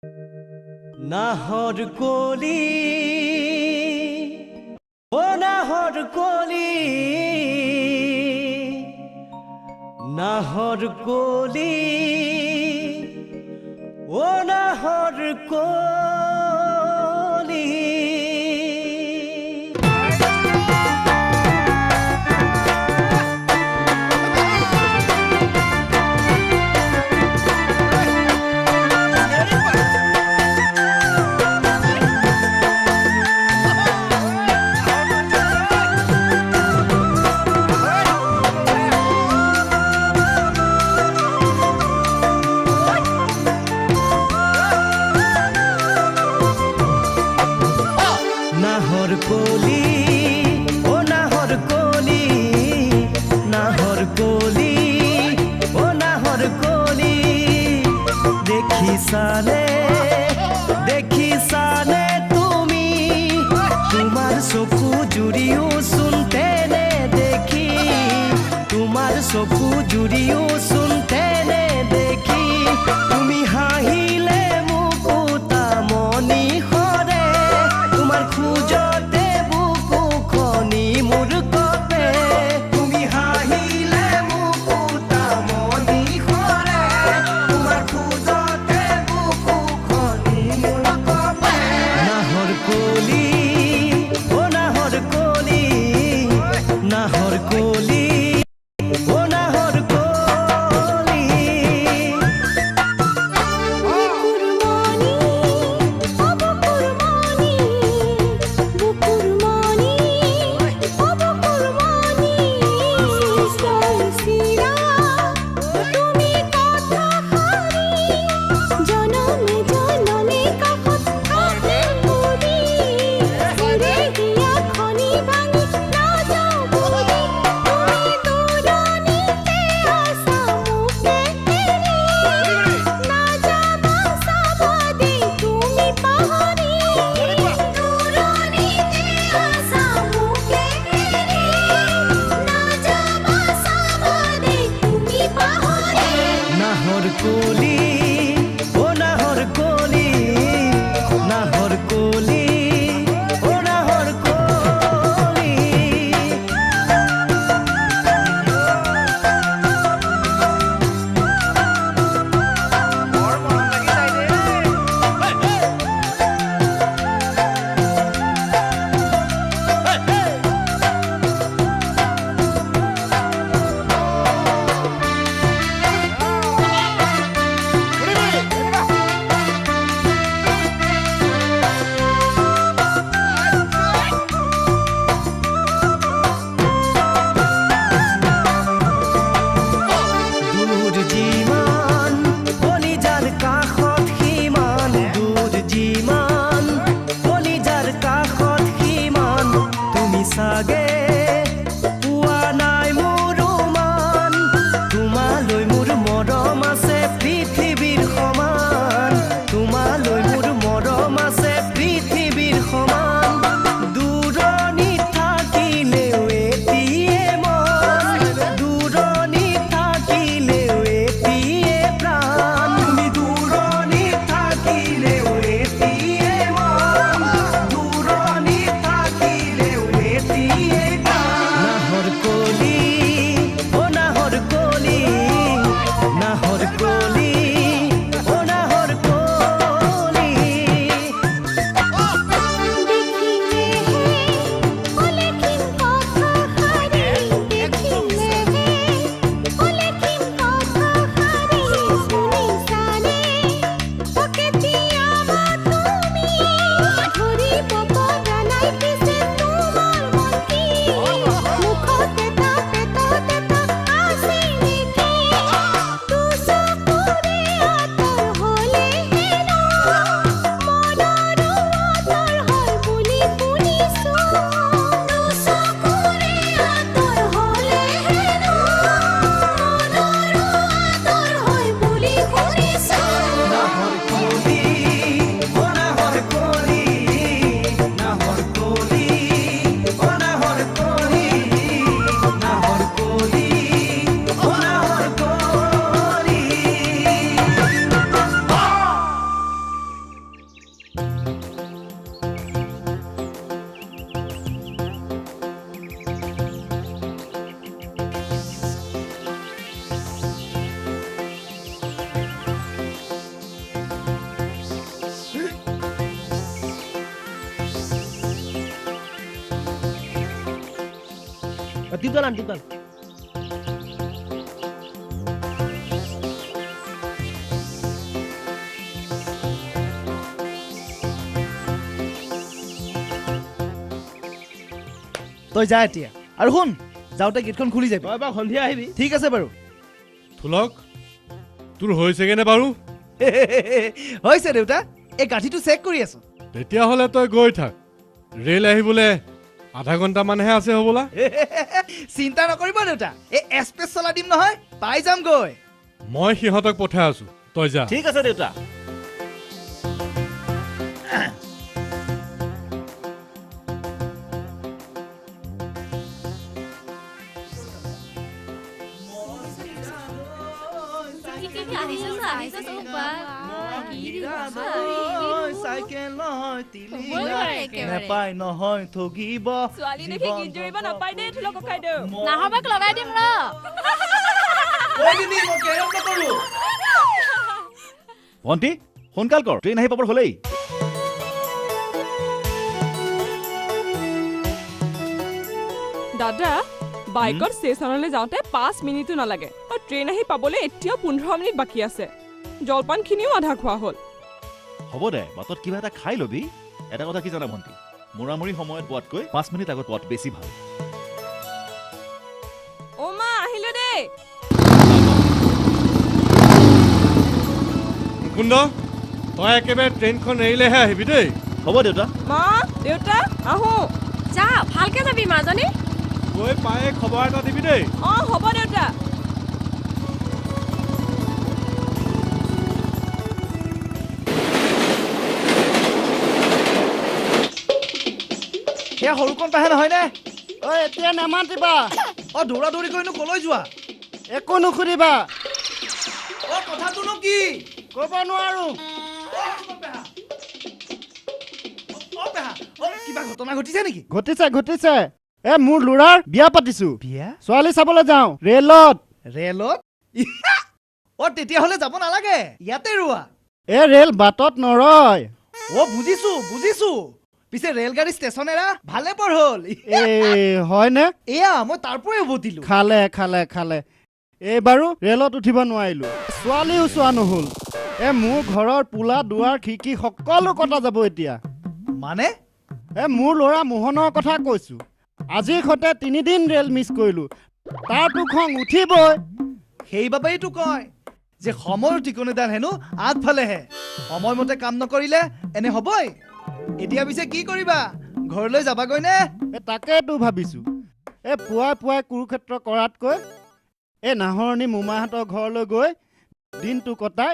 নাহর কলি ও নাহর কলি নাহর কলি ও নাহর কলি নাহর কলি ও নাহর কলি নাহর কলি ও নাহর কলি দেখি সালে তুমি তোমার চকু জুড়িও শুনতে নে দেখি তোমার চকু জুড়িও শুনতে নে দেখি তুমি হাহিলে মুকুতা মনি হরে তোমার খুঁজতে বুকু খনি মোর কপে তুমি হাহিলে মুকুতা মনি হরে তোমার খুঁজতে বুকু খনি মোর কপে নাহর কলি ও নাহর কলি নাহর কলি ও নাহর কলি টিউবডাল আন টিউবডাল তই যা এতিয়া আৰু শুন যাওঁতে গেটখন খুলি যাবি তই বাৰু সন্ধিয়া আহিবি ঠিক আছে বাৰু থুলক তোৰ হৈছেগেনে বাৰু হৈছে দেউতা এই গাঁঠিটো চেক কৰি আছো তেতিয়াহ'লে তই গৈ থাক ৰেল আহিবলৈ আধা ঘণ্টামানহে আছে হ'বলা চিন্তা নকৰিব দেউতা এই এক্সপ্ৰেছ চলাই দিম নহয় পাই যাম গৈ মই সিহঁতক পঠাই আছো তই যা ঠিক আছে দেউতা নেপাই নহয় ঠগিব ছোৱালী দেখি গীত জুৰিব নাপাই দেই থুলক ককাইদেউ নাহবাক লগাই দিম ৰ ভণ্টি সোনকাল কৰ ট্ৰেইন আহি পাবৰ হ'লেই দাদা বাইকত ষ্টেচনলৈ যাওঁতে 5 মিনিটো নালাগে আৰু ট্ৰেইন আহি পাবলৈ এতিয়াও 15 মিনিট বাকী আছে জলপানখিনিও আধা খোৱা হ'ল হ'ব দে বাটত কিবা এটা খাই ল'বি এটা কথা কি জানা ভণ্টি মূৰামূৰি সময়ত পোৱাতকৈ 5 মিনিট আগত পোৱাটো বেছি ভাল অ মা আহিলো দেই মুকুন্দ তই একেবাৰে ট্ৰেইনখন এৰিলেহে আহিবি দেই হ'ব দেউতা মা দেউতা আহো যা ভালকে যাবি মাজনী গৈ পায়ে খবৰ এটা দিবি দেই অ হ'ব দেউতা সেয়া সৰুকণ পাহে নহয়নে ঐ এতিয়া নেমাতিবা অ দৌৰা দৌৰি কৰিনো কলৈ যোৱা একো নুসুধিবা অ কথাটোনো কি ক'ব নোৱাৰো কিবা ঘটনা ঘটিছে নেকি ঘটিছে মোৰ ল'ৰাৰ বিয়া পাতিছো বিয়া ছোৱালী চাবলৈ যাওঁ ৰেলত ৰেলত অ তেতিয়াহ'লে যাব নালাগে ইয়াতে ৰোৱা ৰেল বাটত নৰয় অ বুজিছো পিছে ৰেলগাড়ী ষ্টেচন এৰা ভালে পৰ হ'ল হয়নে এয়া মই তাৰ পৰাই উভতিলো খালে এইবাৰো ৰেলত উঠিব নোৱাৰিলো ছোৱালীও চোৱা নহ'ল মোৰ ঘৰৰ পোলা দুৱাৰ খিৰিকী সকলো কটা যাব এতিয়া মানে মোৰ ল'ৰা মোহনৰ কথা কৈছো আজিৰ সৈতে 3 দিন ৰেল মিছ কৰিলো তাৰতো খং উঠিবই সেইবাবেইতো কয় যে সময়ৰ ঠিকনিদাৰ হেনো আগফালেহে সময়মতে কাম নকৰিলে এনে হ'বই এতিয়া পিছে কি কৰিবা ঘৰলৈ যাবাগৈ নে তাকেতো ভাবিছো পুৱাই কুৰুক্ষেত্ৰ কৰাতকৈ নাহৰণি মোমাহঁতৰ ঘৰলৈ গৈ দিনটো কটাই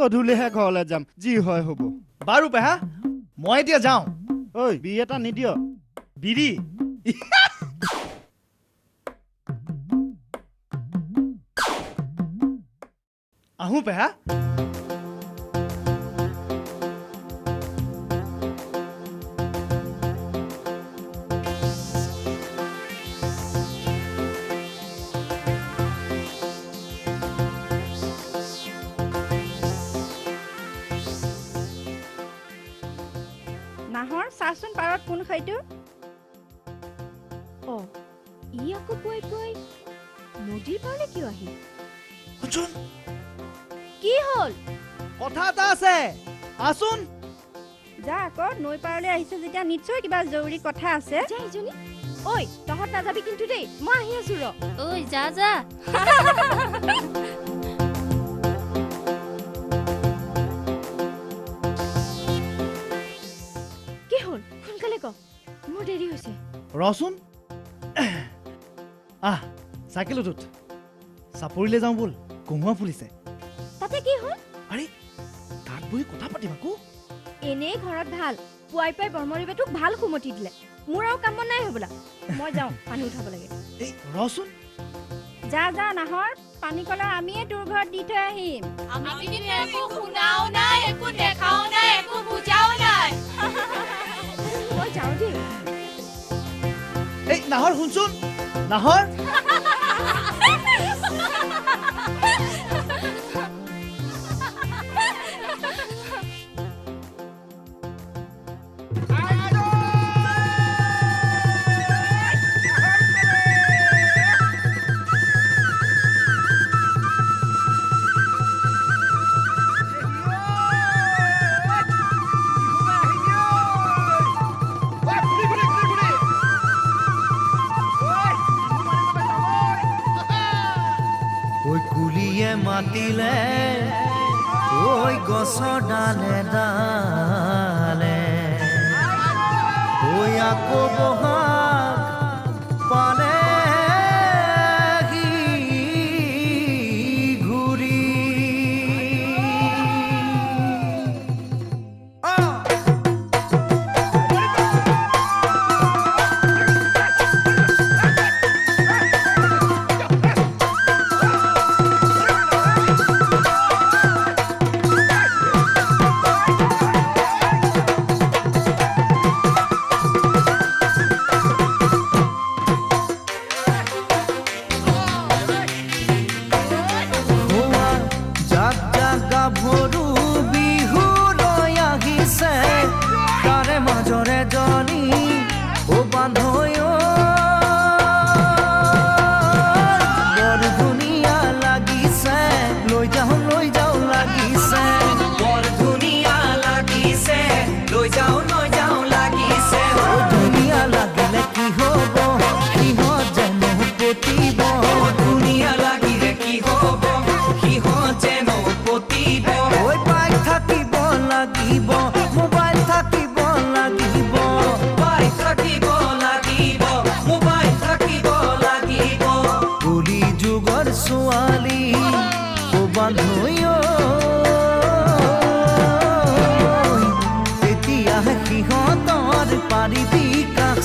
গধূলিহে ঘৰলৈ যাম যি হয় হ'ব বাৰু পেহা মই এতিয়া যাওঁ ঐ বিৰি এটা নিদিয় বিৰি আহো পেহা নাহৰ চাচোন পাৰত কোন খাইটো অ ই আকৌ পুৱাই নদীৰ পাৰলৈ কিয় আহিল কি হ'ল কথা এটা আছে আছোন যা আকৌ নৈ পাৰলৈ আহিছে যেতিয়া নিশ্চয় কিবা জৰুৰী কথা আছে ঐ তহঁত নাযাবি কিন্তু দেই মই আহি আছো ৰ ঐ যা কি হ'ল সোনকালে ক মোৰ দেৰি হৈছে ৰচোন চাইকেলত উঠ চাপৰিলে যাওঁ বল কমুৱা ফুলিছে তাতে কি হ'ল আৰে তাত বহি কথা পাতিম আকৌ এনেই ঘৰত ভাল পুৱাই বৰমৰিবেটোক ভাল সুমতি দিলে মোৰ আৰু কাম নাই হ'বলা মই যাওঁ পানী উঠাব লাগে এই ৰচোন যা নাহৰ পানী কলা আমিয়ে তোৰ ঘৰত দি থৈ আহিম আমি একো শুনাও নাই একো দেখাও নাই একো বুজাও নাই মই যাওঁ দেই এই নাহৰ শুনচোন নাহৰ মাতিলে ঐ গছৰ ডালে ডালে ঐ আকৌ বহাগ পালে ঘূৰি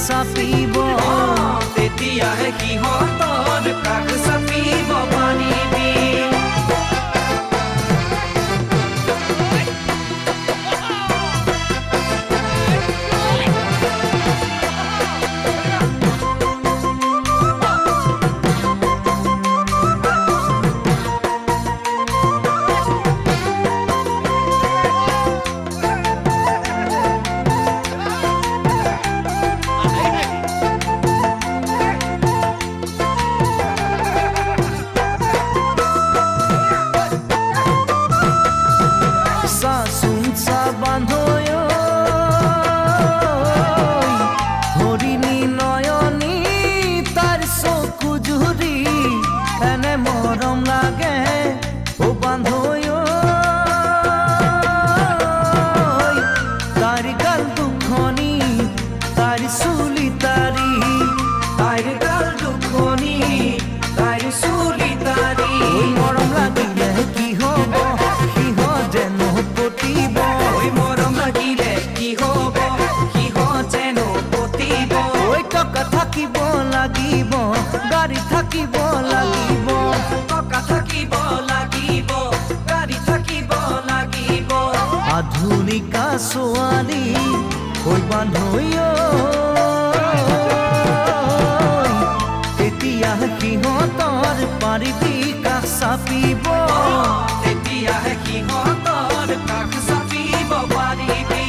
চাপিব তেতিয়াহে সিহঁতৰ কাষ চাপিব পাৰিবি আধুনিকা ছোৱালী হৈ বান্ধৈ তেতিয়াহে সিহঁতৰ পাৰিবি কাষ চাপিব তেতিয়াহে সিহঁতৰ কাষ চাপিব পাৰিবি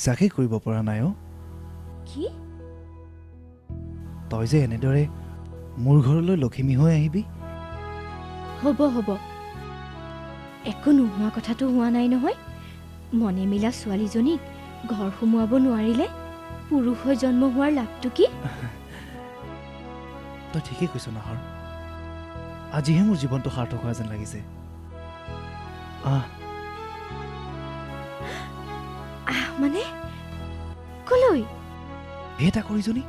বিশ্বাসেই কৰিব পৰা নাই কি তই যে এনেদৰে মোৰ ঘৰলৈ লখিমী হৈ আহিবি হ'ব হ'ব একো নোহোৱা কথাটো হোৱা নাই নহয় মনে মিলা ছোৱালীজনীক ঘৰ সোমোৱাব নোৱাৰিলে পুৰুষ হৈ জন্ম হোৱাৰ লাভটো কি তই ঠিকেই কৈছ নাহৰ আজিহে মোৰ জীৱনটো সাৰ্থক হোৱা যেন লাগিছে মানে কলৈ এটা কৰিজনী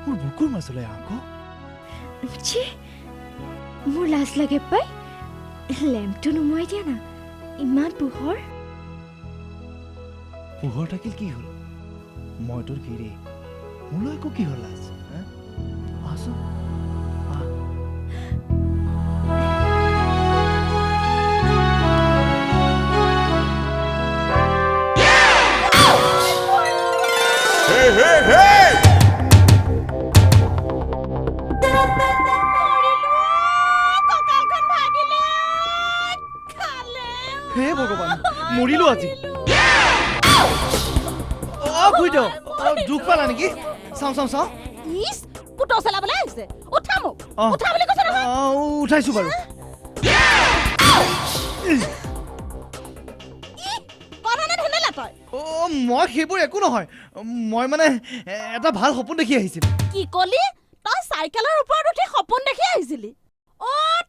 মোৰ বুকুৰ মাজলৈ আহ মোৰ লাজ লাগে পাই লেম্পটো নুমুৱাই দিয়া না ইমান পোহৰ পোহৰ থাকিল কি হ'ল মই তোৰ গিৰি মোলৈ একো কি হ'ল লাজ আছো Hey, hey, hey! আজি খুইদ দুখ পালা নেকি চাওঁ ইস পুতো চলাবলে আহিছে উঠা মোক উঠা বুলি কৈছ নহয় উঠাইছো বাৰু কৰণে ধনেলা তই মই সেইবোৰ একো নহয় মই মানে এটা ভাল সপোন দেখি আহিছিলো কি কলি তই সাইকেলৰ ওপৰত উঠি সপোন দেখি আহিছিলি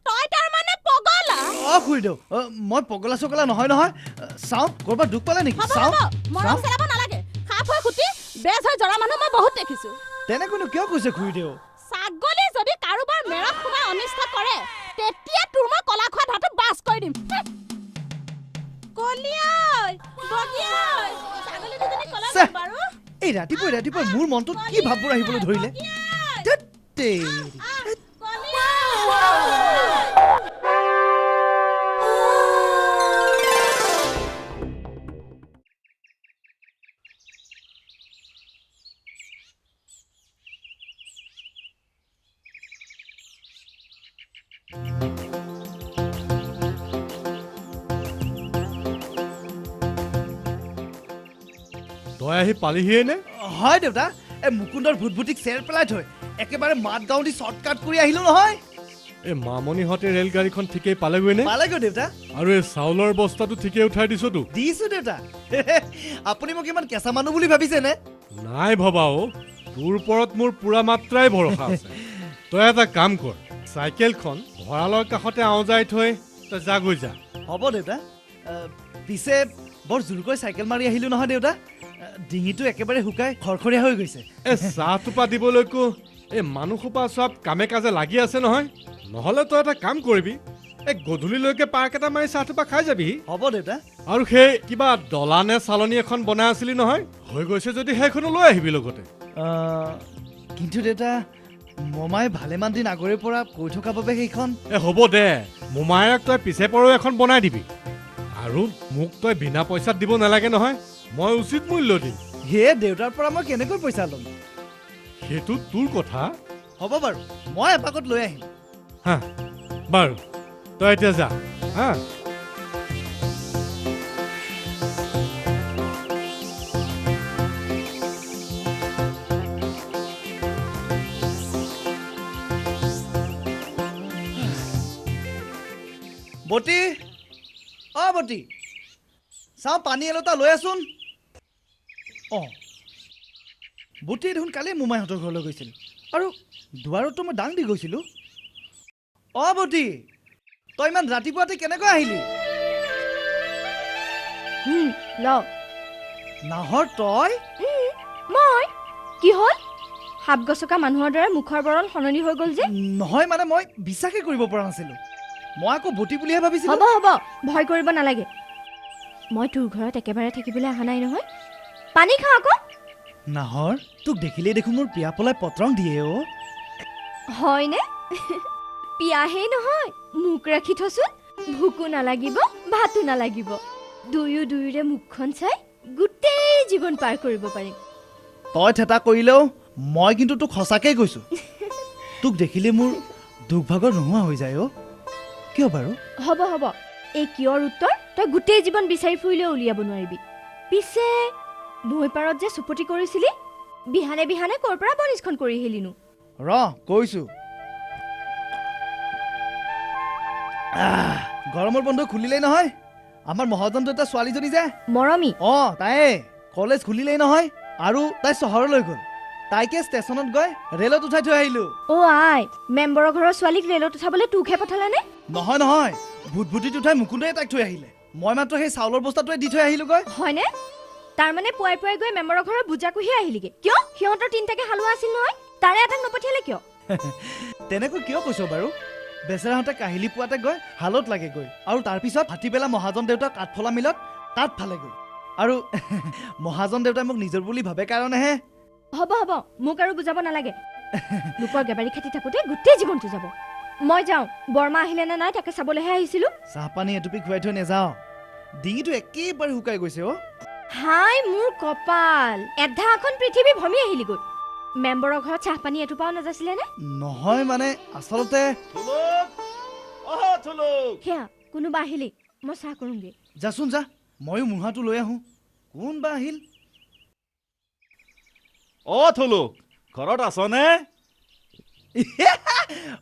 তই তাৰ মানে পগলা খুইদ মই পগলা চগলা নহয় চাওঁ কৰবাত দুখ পালা নেকি চাওঁ মৰম চলাব নালাগে খাপ হৈ খুটি বেজ হৈ জৰা মানুহ মই বহুত দেখিছো তেনেকৈনো কিয় কৈছে খুইদেউ ছাগলী যদি কাৰোবাৰ মেৰত সোমাই অনিষ্ট কৰে তেতিয়া তোৰ মই কলা খোৱা ধাতু বাস কৰি দিম কলিয়াই বগিয়াই ছাগলী দুজনী কলা বাৰু এই ৰাতিপুৱা মোৰ মনটোত কি ভাববোৰ আহিবলৈ ধৰিলে তই আহি পালিহিয়ে নে হয় দেউতা মুকুন্দৰ ভুটভুটিক চেৰ পেলাই থৈ একেবাৰে মাত গাঁও দি শ্বৰ্টকাট কৰি আহিলো নহয় এই মামনিহঁতে ৰেলগাড়ীখন ঠিকেই পালেগৈ নে পালেগৈ দেউতা আৰু এই চাউলৰ বস্তাটো ঠিকেই উঠাই দিছতো দিছো দেউতা আপুনি মোক ইমান কেঁচা মানুহ বুলি ভাবিছে নে নাই ভবা তোৰ ওপৰত মোৰ পুৰা মাত্ৰাই ভৰসা আছে তই এটা কাম কৰ চাইকেলখন ভঁৰালৰ কাষতে আওজাই থৈ তই যা গৈ যা হ'ব দেউতা পিছে বৰ জোৰকৈ চাইকেল মাৰি আহিলো নহয় দেউতা ডিঙিটো একেবাৰে শুকাই খৰখৰীয়া হৈ গৈছে এই চাহটোপা দিবলৈকো এই মানুহসোপা চব কামে কাজে লাগি আছে নহয় নহ'লে তই এটা কাম কৰিবি এই গধূলিলৈকে পাৰ্ক এটা মাৰি চাহটোপা খাই যাবি হ'ব দেউতা আৰু সেই কিবা ডলা নে চালনী এখন বনাই আছিলি নহয় হৈ গৈছে যদি সেইখনো লৈ আহিবি লগতে কিন্তু দেউতা মমাই ভালেমান দিন আগৰে পৰা কৈ থকা বাবে সেইখন হ'ব দে মোমায়েক তই পিছে পৰো এখন বনাই দিবি আৰু মোক তই বিনা পইচাত দিব নালাগে নহয় মই উচিত মূল্য দিম হে দেউতাৰ পৰা মই কেনেকৈ পইচা ল'ম সেইটো তোৰ কথা হ'ব বাৰু মই এপাকত লৈ আহিম হা বাৰু তই এতিয়া যা হা বটি বটি চাওঁ পানী এলতা লৈ আছোন বটি দেখোন কালি মোমাইহঁতৰ ঘৰলৈ গৈছিল আৰু দুৱাৰতো মই দাং দি গৈছিলোঁ বটি তই ইমান ৰাতিপুৱাতে কেনেকৈ আহিলি নাহৰ তই মই কি হ'ল হাপ গছকা মানুহৰ দৰে মুখৰ বৰণ সলনি হৈ গ'ল যে নহয় মানে মই বিশ্বাসে কৰিব পৰা নাছিলোঁ মই আকৌ বটি বুলিহে ভাবিছিলোঁ হ'ব ভয় কৰিব নালাগে মই তোৰ ঘৰত একেবাৰে থাকিবলৈ অহা নাই নহয় পানী খা আকৌ নাহৰ তোক দেখিলেই দেখোন মোৰ পিয়া পলাই পত্ৰং দিয়ে হয়নে পিয়াহে নহয় মুখ ৰাখি থচোন ভোকো নালাগিব ভাতো নালাগিব দুয়োৰে মুখখন চাই গোটেই জীৱন পাৰ কৰিব পাৰিম তই থেতা কৰিলেও মই কিন্তু তোক সঁচাকৈ কৈছোঁ তোক দেখিলে মোৰ দুখ ভাগৰ নোহোৱা হৈ যায় কিয় বাৰু হ'ব এই কিয়ৰ উত্তৰ তই গোটেই জীৱন বিচাৰি ফুৰিলেও উলিয়াব নোৱাৰিবি পিছে নৈ পাৰত যে চুপতি কৰিছিলি বিহানে বিহানে ক'ৰ পৰা বনিজখন কৰি আহিলিনো কৈছোঁ গৰমৰ বন্ধ খুলিলেই নহয় আমাৰ মহাজন দেউতা ছোৱালীজনী যে মৰমী তাই কলেজ খুলিলেই নহয় আৰু তাই চহৰলৈ গ'ল তাইকে ষ্টেচনত গৈ ৰেলত উঠাই থৈ আহিলো আই মেম্বৰৰ ঘৰৰ ছোৱালীক ৰেলত উঠাবলৈ তোকহে পঠালানে নহয় ভুটভুটিত উঠাই মুকুন্দই তাইক থৈ আহিলে মই মাত্ৰ সেই চাউলৰ বস্তাটোৱে দি থৈ আহিলোগৈ হয়নে তাৰমানে পুৱাই গৈ মেম্বৰৰ ঘৰৰ বুজা কুহি আহিলিগে কিয় সিহঁতৰ তিনিটাকে হালোৱা আছিল নহয় তাৰে এটাক নপঠিয়ালে কিয় তেনেকৈ কিয় কৈছ বাৰু বেচেৰাহঁতে কাহিলি পোৱাতে গৈ হালত লাগেগৈ আৰু তাৰপিছত ভাটিবেলা মহাজন দেউতাক কাঠফলা মিলত তাত ফালেগৈ আৰু মহাজন দেউতাই মোক নিজৰ বুলি ভাবে কাৰণেহে হ'ব মোক আৰু বুজাব নালাগে লোকৰ গেবাৰী খেতি থাকোঁতে গোটেই জীৱনটো যাব মই যাওঁ বৰমা আহিলে নে নাই তাকে চাবলৈহে আহিছিলোঁ চাহপানী এটুপি খুৱাই থৈ নেযাওঁ ডিঙিটো একেবাৰে শুকাই গৈছে হাই মোৰ কপাল এধাখন পৃথিৱী ভমি আহিলিগৈ মেম্বৰৰ ঘৰত চাহপানী এটোপাও নাযাইছিলে নে নহয় মানে আচলতে সেয়া কোনোবা আহিলি মই চাহ কৰোঁগে যাচোন যা ময়ো মুহাটো লৈ আহোঁ কোন বা আহিল অ' থলো ঘৰত আছনে?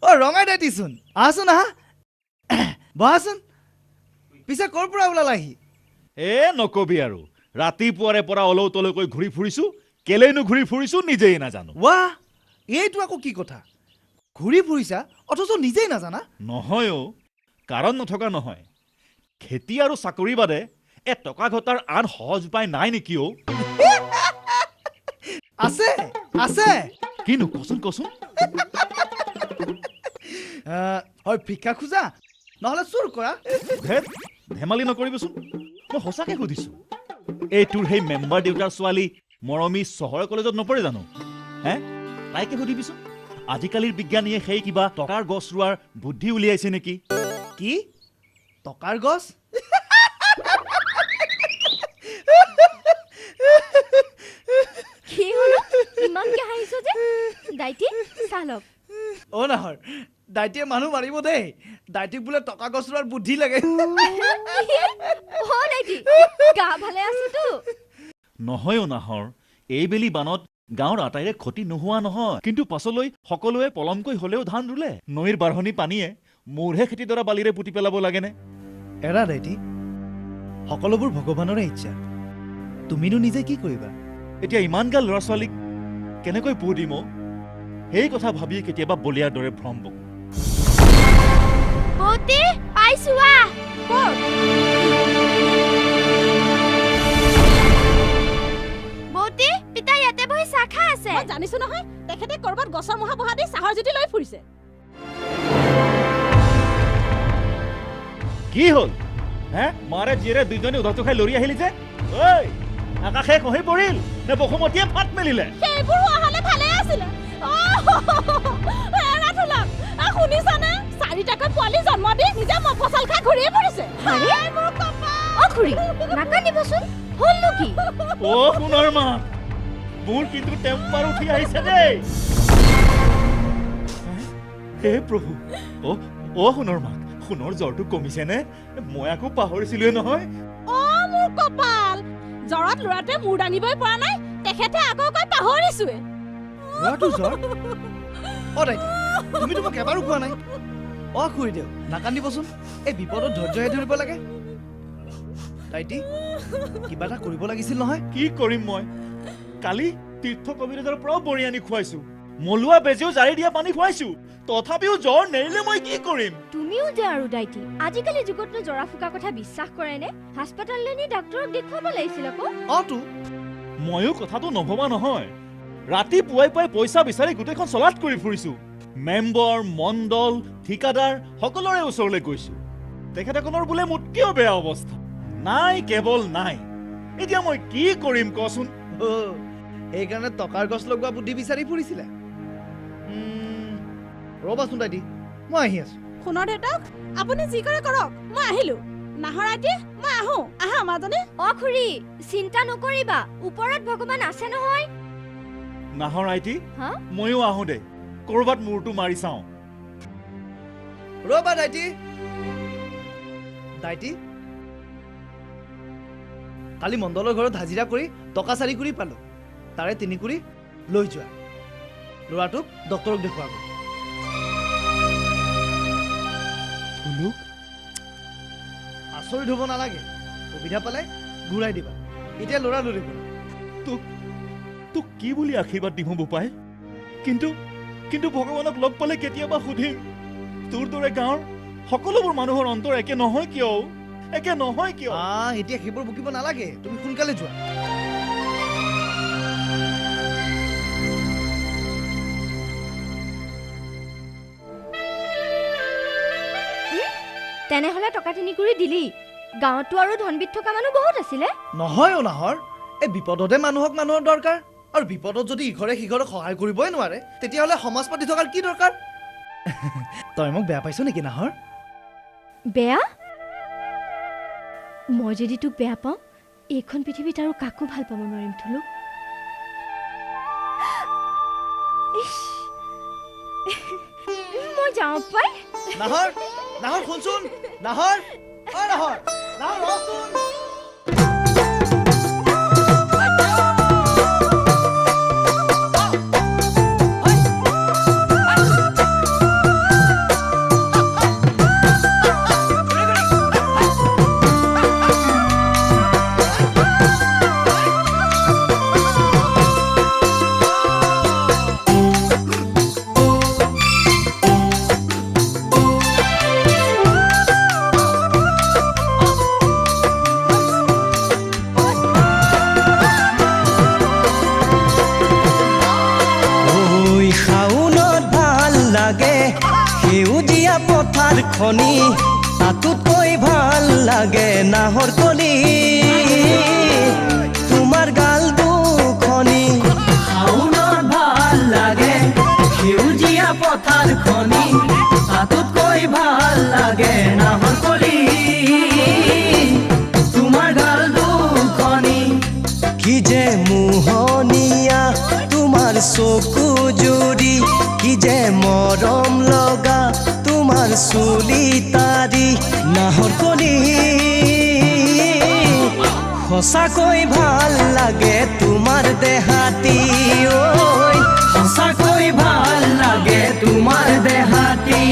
অ ৰঙাই দাইটিচোন আহচোন আহা বহাচোন পিছে ক'ৰ পৰা ওলালাহি নকবি আৰু ৰাতিপুৱাৰে পৰা অলৌ তলৈকৈ ঘূৰি ফুৰিছোঁ কেলেনো ঘূৰি ফুৰিছোঁ নিজেই নাজানো ৱাহ এইটো আকৌ কি কথা ঘূৰি ফুৰিছা অথচ নিজেই নাজানা নহয় অ' কাৰণ নথকা নহয় খেতি আৰু চাকৰি বাদে টকা ঘটাৰ আন সহজ উপায় নাই নেকি অ' আছে আছে কিনো কচোন হয় ভিক্ষা খোজা নহ'লে চুৰ কৰা ধেমালি নকৰিবচোন মই সঁচাকে সুধিছোঁ এই তোৰ সেই মেম্বাৰ দেউতাৰ ছোৱালী মৰমী চহৰ কলেজত নপৰে জানো হে তাইকে সুধিবিচোন আজিকালিৰ বিজ্ঞানীয়ে সেই কিবা টকাৰ গছ ৰোৱাৰ বুদ্ধি উলিয়াইছে নেকি কি টকাৰ গছ কি হ'ল ইমানকে হাঁহিছো যে দাইটি চালক অ' নাহৰ দাইটিয়ে মানুহ মাৰিব দেই দাইটিক বোলে টকা গছ ৰোৱাৰ বুদ্ধি লাগে অ' দাইটি গা ভালে আছোতো নহয় অ' নাহৰ এইবেলি বানত গাঁৱৰ আটাইৰে ক্ষতি নোহোৱা নহয় কিন্তু পাছলৈ সকলোৱে পলমকৈ হলেও ধান ৰুলে নৈৰ বাঢ়নি পানীয়ে মোৰহে খেতিডৰা বালিৰে পুতি পেলাব লাগেনে এৰা দাইটি সকলোবোৰ ভগৱানৰে ইচ্ছা তুমিনো নিজে কি কৰিবা এতিয়া ইমানগাল ল'ৰা ছোৱালীক কেনেকৈ পোহ দিম সেই কথা ভাবিয়ে কেতিয়াবা বলিয়াৰ দৰে ভ্ৰম বকো বৌতি পাইছো বৌতি পিতা ইয়াতে বহি চাহ খাই আছে মই জানিছো নহয় তেখেতে কৰবাত গছৰ মহা বহা দি চাহৰ জুতি লৈ ফুৰিছে কি হ'ল হে মাৰে জীয়েৰে দুইজনী উধৰটো খাই লৰি আহিলি যে ঐ আকাশে কহি পৰিল নে বসুমতীয়ে ফাট মেলিলে সেইবোৰ হোৱা হ'লে ভালে আছিলে এৰা থলাক শুনিছানে 4টাকৈ পোৱালি জন্ম দি নিজে মফচল খাই ঘূৰিয়ে ফুৰিছে মোৰ কপাল অ খুৰী নাকান্দিবচোন হ'লনো কি অ' সোণৰ মা মোৰ কিন্তু টেম্পাৰ উঠি আহিছে দেই হে প্ৰভু অ' সোণৰ মা সোণৰ জ্বৰটো কমিছেনে মই আকৌ পাহৰিছিলোৱে নহয় অ' মোৰ কপাল জ্বৰত ল'ৰাটোৱে মূৰ দাঙিবই পৰা নাই তেখেতে আকৌ কৈ পাহৰিছোৱে ল'ৰাটো জ্বৰ অ' দাইটি তুমিতো মোক এবাৰো কোৱা নাই অ' খুৰী দেউ নাকান্দিবচোন এই বিপদত ধৈৰ্যহে ধৰিব লাগে দাইটি কিবা এটা কৰিব লাগিছিল নহয় কি কৰিম মই কালি তীৰ্থ কবিৰাজৰ পৰাও বৰি আনি খুৱাইছো মলুৱা বেজেও জাৰি দিয়া পানী খুৱাইছো তথাপিও জ্বৰ নেৰিলে মই কি কৰিম তুমিও যে আৰু দাইটি আজিকালি যুগতনো জৰা ফুকা কথা বিশ্বাস কৰেনে হাস্পাতাললৈ নি ডাক্তৰক দেখুৱাব লাগিছিল আকৌ অটো ময়ো কথাটো নভবা নহয় ৰাতি পুৱাই পুৱাই পইচা বিচাৰি গোটেইখন চলাত কৰি ফুৰিছো মেম্বৰ মণ্ডল ঠিকাদাৰ সকলোৰে ওচৰলৈ গৈছো তেখেতসকলৰ বোলে মোতকেও বেয়া অৱস্থা নাই কেৱল নাই এতিয়া মই কি কৰিম কচোন সেইকাৰণে টকাৰ গছ লগোৱা বুদ্ধি বিচাৰি ফুৰিছিলে ৰ'বাচোন দাইটি মই আহি আছো সোণৰ দেউতাক আপুনি যি কৰে কৰক মই আহিলো নাহৰ আইটি মই আহো আহা মাজনী অ খুৰী চিন্তা নকৰিবা ওপৰত ভগৱান আছে নহয় নাহৰ আইটি হা ময়ো আহো দে কৰবাত মূৰটো মাৰি চাওঁ ৰ'বা দাইটি দাইটি কালি মণ্ডলৰ ঘৰত হাজিৰা কৰি টকা 4 কুৰি পালো তাৰে 3 কুৰি লৈ যোৱা ল'ৰাটোক ডক্তৰক দেখুৱাব আচৰিত হ'ব নালাগে সুবিধা পালে ঘূৰাই দিবা এতিয়া ল'ৰা লৰিব তোক কি বুলি আশীৰ্বাদ দিম বোপাই কিন্তু ভগৱানক লগ পালে কেতিয়াবা সুধিম তোৰ দৰে গাঁৱৰ সকলোবোৰ মানুহৰ অন্তৰ একে নহয় কিয় এতিয়া সেইবোৰ বুকিব নালাগে তুমি সোনকালে যোৱা তেনেহলে টকা 3 কুৰি দিলি গাঁৱতো আৰু ধনবিত থকা মানুহ বহুত আছিলে নহয় অ নাহৰ এই বিপদতে মানুহৰ দৰকাৰ আৰু বিপদত যদি ইঘৰে সিঘৰক সহায় কৰিবই নোৱাৰে তেতিয়াহলে সমাজ পাতি থকাৰ কি দৰকাৰ তই মোক বেয়া পাইছ নেকি নাহৰ বেয়া মই যদি তোক বেয়া পাওঁ এইখন পৃথিৱীত আৰু কাকো ভাল পাব নোৱাৰিম থুলু মই যাওঁ পাই নাহৰ শুনচোন নাহৰ ৰচোন পথাৰ খনি তাতোতকৈ ভাল লাগে নাহৰ কলি তোমাৰ গাল দুখনি শাওনত ভাল লাগে সেউজীয়া পথাৰ খনি তাতোতকৈ ভাল লাগে নাহৰ কলি তোমাৰ গাল দুখনি কি যে মোহনীয়া তোমাৰ চকু জুৰি কি যে মৰম লগা তোমাৰ চুলি তাৰি নাহৰ কলি সঁচাকৈ ভাল লাগে তোমাৰ দেহাতি ঐ সঁচাকৈ ভাল লাগে তোমাৰ দেহাতি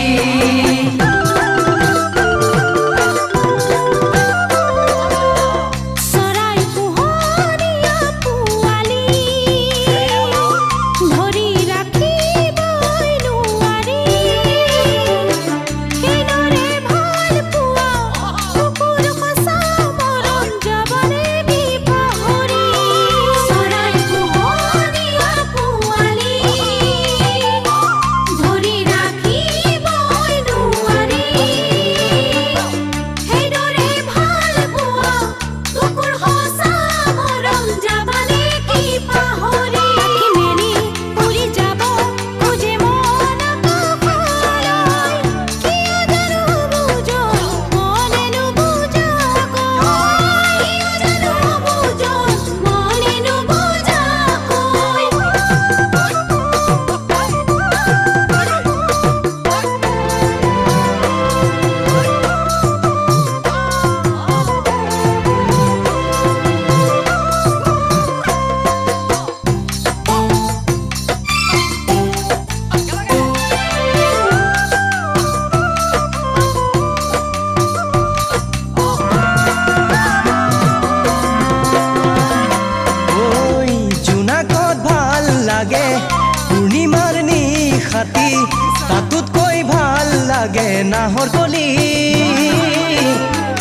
নাহৰ কলি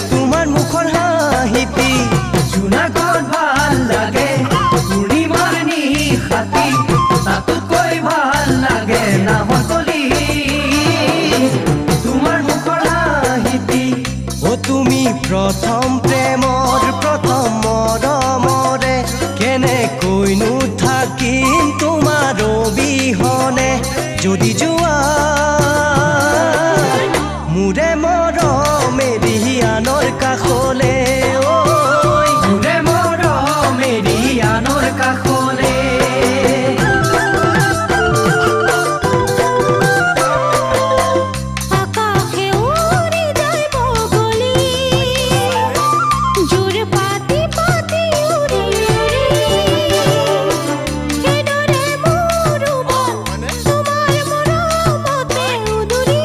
তোমাৰ মুখৰ হাঁহিতি জোনাকত ভাল লাগে পূৰ্ণিমাৰ নিশাতি তাতোতকৈ ভাল লাগে নাহৰ কলি তোমাৰ মুখৰ হাঁহিতি অ তুমি প্ৰথম প্ৰেমৰ প্ৰথম মৰমৰে কেনেকৈনো থাকিম তোমাৰ অবিহনে যদি যোৱা মুৰে মৰমেৰি আনৰ কাষলে মুৰে মৰমেৰি আনৰ কাষলে আকাশে উৰি যায় বগলী জোৰ পাতি পাতি উৰি উৰি সেইদৰে মোৰো মন তোমাৰ মৰমতে উদুৰি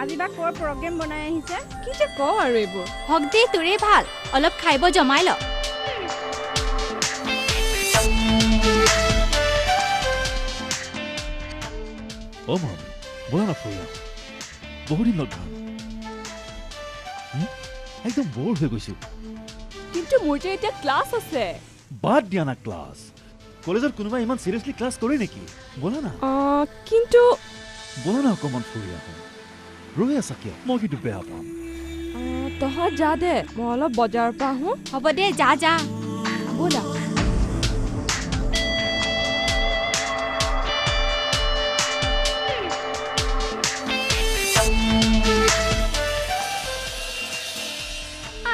আজি বা কোৰ প্ৰগ্ৰাম বনাই আহিছে কি যে ক আৰু এইবোৰ হক দে তোৰে ভাল অলপ খাইব জমাই ল অ মাম বলা না ফুৰিয়া বহুদিন লগ ধৰা একদম বৰ হৈ গৈছো কিন্তু মোৰ যে এতিয়া ক্লাছ আছে বাদ দিয়া না ক্লাছ কলেজত কোনোবা ইমান সিৰিয়াসলি ক্লাছ কৰে নেকি বলা না কিন্তু বলা না অকমান ফুৰিয়া ৰৈ আছা কিয় মই কিন্তু বেয়া পাম তহঁত যা দে মই অলপ বজাৰৰ পৰা আহোঁ হ'ব দে যা যা ব'লা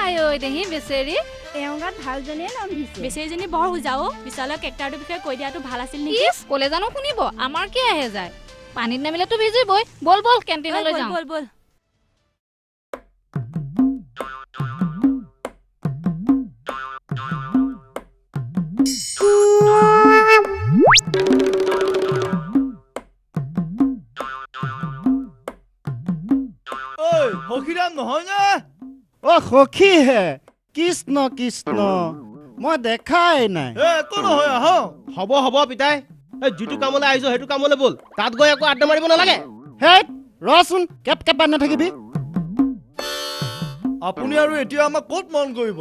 আয়ো দেহি বেচেৰি এওঁগাত ভালজনীয়ে নাম দিছে বেচেৰিজনী বৰ উজাও বিশালৰ কেৰেক্টাৰটোৰ বিষয়ে কৈ দিয়াটো ভাল আছিল নেকি ক'লে জানো শুনিব আমাৰ কি আহে যায় পানীত নামিলেতো ভিজিবই বল বল কেণ্টিনলৈ যাওঁ বল বল সখীৰাম নহয় নে? অ সখীহে কৃষ্ণ কৃষ্ণ মই দেখাই নাই একো নহয় আহ। হ'ব পিতাই যিটো কামলৈ আহিছ সেইটো কামলৈ বল তাত গৈ আকৌ আড্ডা মাৰিব নালাগে হেই ৰচোন কেপ কেপাই নাথাকিবি আপুনি আৰু এতিয়া আমাক ক'ত মন কৰিব?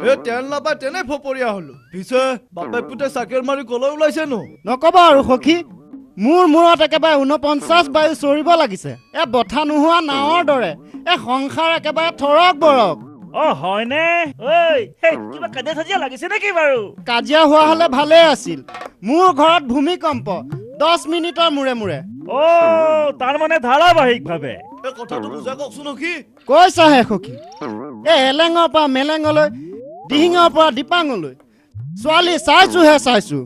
এই তেল নাপাই তেনে ফপৰীয়া হলো। পিছে বাপেক পুতে চাকেৰ মাৰি কলৈ ওলাইছে নো? নকবা আৰু সখী মোৰ মূৰত একেবাৰে 49 বায়ু চৰিব লাগিছে বঠা নোহোৱা নাৱৰ দৰে সংসাৰ একেবাৰে থৰক বৰক হয়নে? কিবা কাজিয়া চাজিয়া লাগিছে নেকি বাৰু? কাজিয়া হোৱা হলে ভালে আছিল মোৰ ঘৰত ভূমিকম্প 10 মিনিটৰ মূৰে মূৰে তাৰ মানে ধাৰাবাহিক ভাৱে এই কথাটো বুজাই কওকচোন সখী। কৈছাহে সখী এলেঙৰ পৰা মেলেঙলৈ দিহিঙৰ পৰা দিপাঙলৈ ছোৱালী চাইছো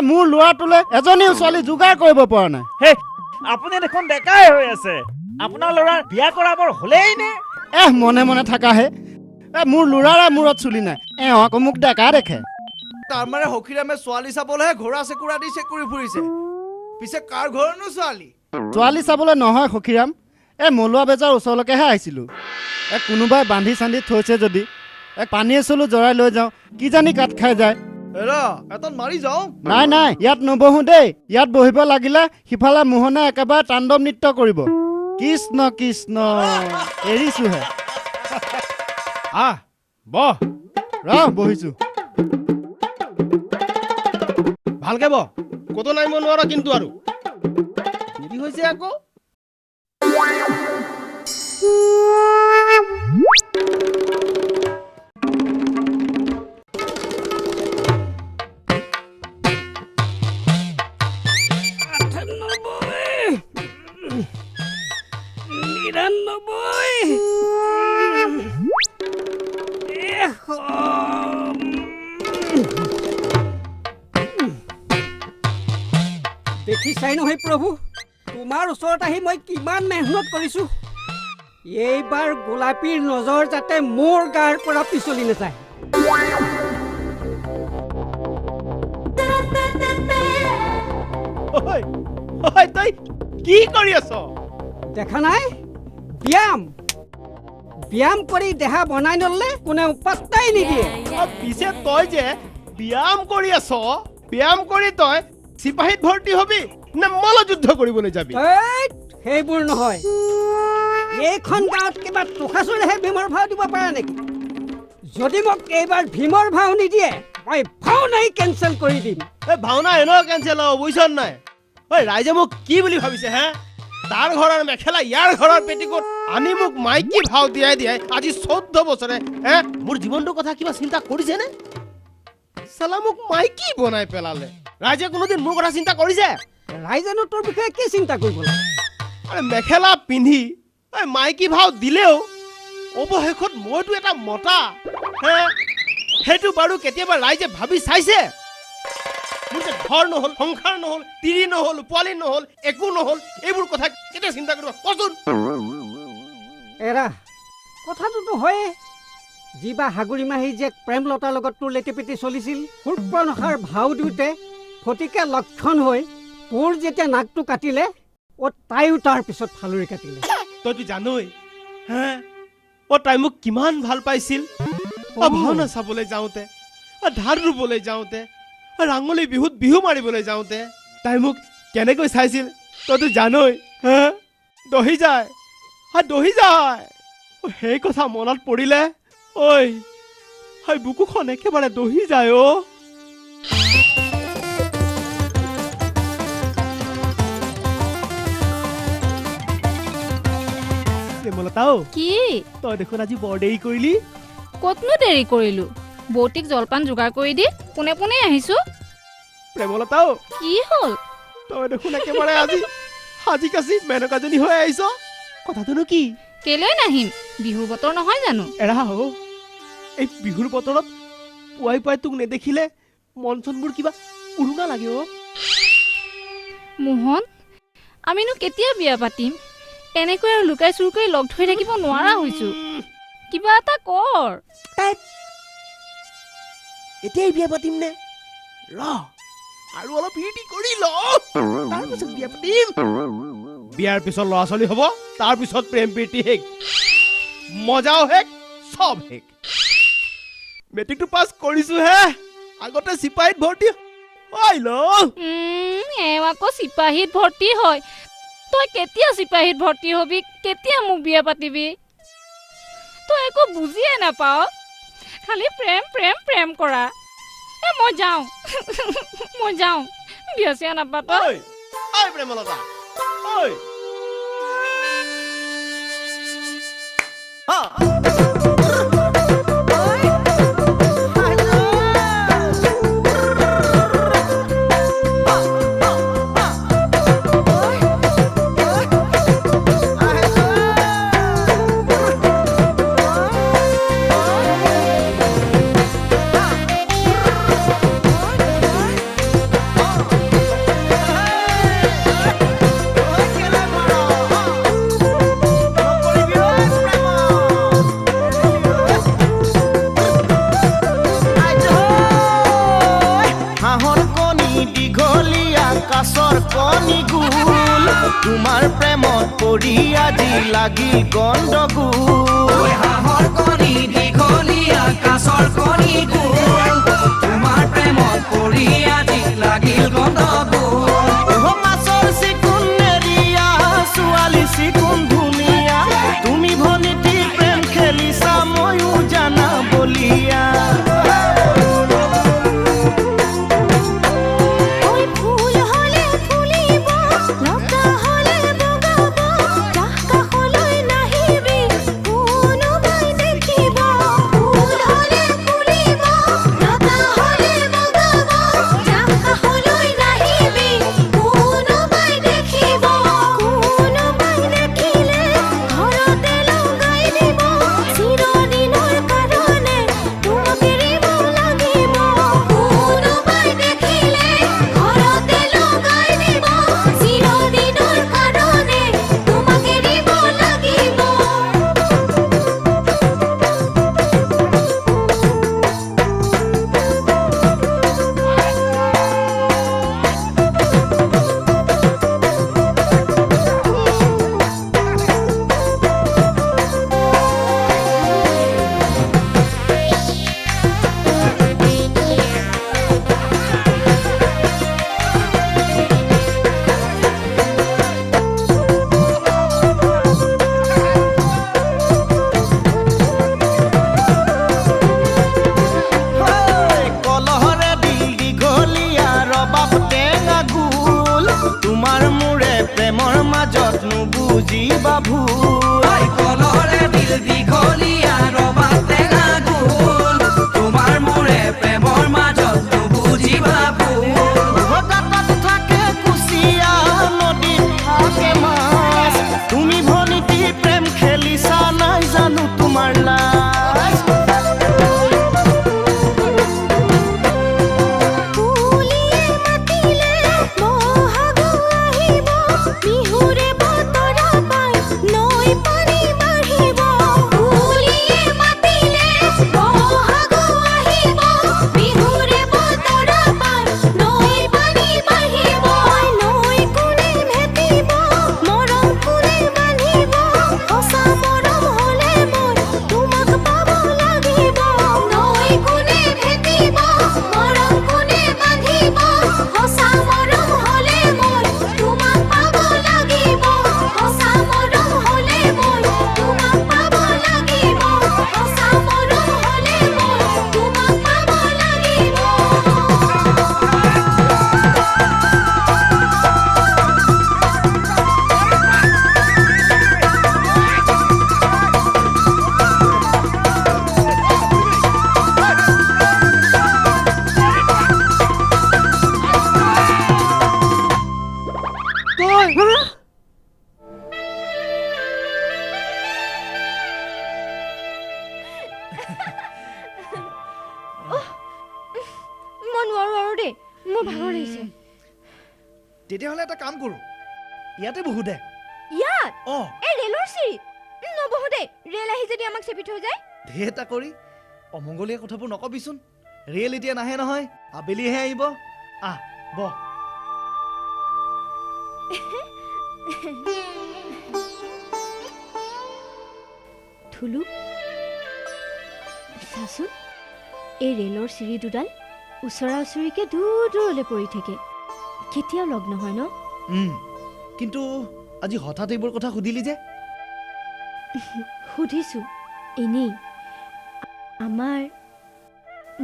মোৰ ল'ৰাটোলৈ এজনীও ছোৱালী যোগাৰ কৰিব পৰা নাই আপুনি দেখোন ডেকাই হৈ আছে আপোনাৰ ল'ৰাৰ বিয়া কৰাবৰ হলেই নে? মনে মনে থাকাহে মোৰ ল'ৰাৰে মূৰত চুলি নাই আকৌ মোক ডেকা দেখে তাৰমানে সখীৰামে ছোৱালী চাবলৈহে ঘোঁৰা চেকুৰা দি চেকুৰি ফুৰিছে। পিছে কাৰ ঘৰনো ছোৱালী? ছোৱালী চাবলৈ নহয় সখীৰাম মলুৱা বেজাৰ ওচৰলৈকেহে আহিছিলোঁ কোনোবাই বান্ধি চান্ধি থৈছে যদি পানী এচলো জৰাই লৈ যাওঁ কিজানি কাট খাই যায় এৰা এটাত মাৰি যাওঁ। নাই ইয়াত নবহো দেই ইয়াত বহিব লাগিলে সিফালে মোহনে একেবাৰে তাণ্ডৱ নৃত্য কৰিব কৃষ্ণ কৃষ্ণ এৰিছোহে বহ বহিছো ভালকে বহ কতো নামিব নোৱাৰ কিন্তু আৰু দেৰি হৈছে আকৌ দেখিছাই নহয় প্ৰভু তোমাৰ ওচৰত আহি মই কিমান মেহনত কৰিছো এইবাৰ গোলাপীৰ নজৰ যাতে মোৰ গাৰ পৰা পিছলি নাযায় তই কি কৰি আছ? দেখা নাই ব্যায়াম কৰি দেহা বনাই নললে কোনেও পাত্তাই নিদিয়ে পিছে তই যে ব্যায়াম কৰি আছ ব্যায়াম কৰি তই চিপাহীত ভৰ্তি হবি নে মল্লযুদ্ধ কৰিবলৈ যাবি? সেইবোৰ নহয় এইখন গাঁৱত কিবা টুকাচুৰেহে ভীমৰ ভাও দিব পাৰে নেকি? যদি মোক এইবাৰ ভীমৰ ভাও নিদিয়ে মই ভাওনাই কেঞ্চেল কৰি দিম ভাওনা এনেও কেঞ্চেল হ'ব বুজিছ নাই? ৰাইজে মোক কি বুলি ভাবিছে হে তাৰ ঘৰৰ মেখেলা ইয়াৰ ঘৰৰ পেটিকোট আনি মোক মাইকী ভাও দিয়াই আজি 14 বছৰে মোৰ জীৱনটোৰ কথা কিবা চিন্তা কৰিছে নে? চালা মোক মাইকী বনাই পেলালে ৰাইজে কোনোদিন মোৰ কথা চিন্তা কৰিছে? ৰাইজেনো তোৰ বিষয়ে কি চিন্তা কৰিব লাগে? মেখেলা পিন্ধি মাইকী ভাও দিলেও অৱশেষত মইতো এটা মতা সেইটো বাৰু কেতিয়াবা ৰাইজে ভাবি চাইছে? মোৰ যে ঘৰ নহল সংসাৰ নহল তিৰি নহল পোৱালি নহল একো নহল এইবোৰ কথা কেতিয়া চিন্তা কৰিব কচোন? এৰা কথাটোতো হয়ে যিবা হাগুৰি মাহী যে প্ৰেমলতাৰ লগত তোৰ লেটিপেটি চলিছিল সূৰ্পনখাৰ ভাও দিওঁতে ফটিকে লক্ষণ হৈ তোৰ যেতিয়া নাকটো কাটিলে তাইও তাৰ পিছত ফালৰি কাটিলে তইতো জানই তাই মোক কিমান ভাল পাইছিল ভাওনা চাবলৈ যাওঁতে ধাৰ ৰুবলৈ যাওঁতে ৰাঙলী বিহুত বিহু মাৰিবলৈ যাওঁতে তাই মোক কেনেকৈ চাইছিল তইতো জানই দহি যায় সেই কথা মনত পৰিলে বুকুখন একেবাৰে দহি যায় কি তই দেখোন আজি বৰ দেৰি কৰিলি কতনো দেৰি কৰিলো বৌতিক জলপান যোগাৰ কৰি দি পোনে পোনে আহিছো প্ৰেমলতাও কি হল তই দেখোন একেবাৰে আজি সাজি কাচি মেনকাজনী হৈ আহিছ কথাটোনো কি কেলৈ নাহিম বিহুৰ বতৰ নহয় জানো এৰা এই বিহুৰ বতৰত পুৱাই পুৱাই তোক নেদেখিলে মন চনবোৰ কিবা উৰুণা লাগে মোহন আমিনো কেতিয়া বিয়া পাতিম এনেকৈ আৰু লুকাই চুৰকৈ লগ ধৰি থাকিব নোৱাৰা হৈছো কিবা এটা কৰ এতিয়াই বিয়া পাতিম নে আৰু অলপ হিটি কৰি ল তাৰপিছত বিয়া পাতিম বিয়াৰ পিছত ল'ৰা ছোৱালী হ'ব তাৰ পিছত প্ৰেম প্ৰীতি শেষ মজাও হেক সব হেক মেট্ৰিকটো পাছ কৰিছো হে আগতে চিপাহীত ভৰ্তি আকৌ চিপাহীত ভৰ্তি হয় তই কেতিয়া চিপাহীত ভৰ্তি হবি কেতিয়া মোক বিয়া পাতিবি তই একো বুজিয়ে নাপাও খালি প্ৰেম প্ৰেম প্ৰেম কৰা মই যাওঁ বিয়া চিয়া নাপাত প্ৰেমলতা তোমাৰ প্ৰেমত পৰি আজি লাগি গণ্ডগোল হাঁহৰ কণী দীঘলীয়া কাছৰ কণী গোল তোমাৰ প্ৰেমত পৰি আজি লাগিল গণ্ডগোল মাছৰ চিকুণ নেৰিয়া ছোৱালী চিকুণ ধুনীয়া তুমি ভনীতি প্ৰেম খেলিছা ময়ো জানা বলিয়া তেতিয়াহ'লে এটা কাম কৰোঁ ইয়াতে বহু দে ইয়াত এই ৰেলৰ চিৰি নবহো দে ৰেল আহি যদি আমাক চেপি থৈ যায় ধেটা কৰি অমংগলীয়া কথাবোৰ নকবিচোন ৰেল এতিয়া নাহে নহয় আবেলিহে আহিব আহ বহ ধুলু চাচোন এই ৰেলৰ চিৰি দুডাল ওচৰা ওচৰিকে দূৰ দূৰলৈ পৰি থাকে কেতিয়াও লগ নহয় ন কিন্তু আজি হঠাৎ এইবোৰ কথা সুধিলি যে সুধিছো এনেই আমাৰ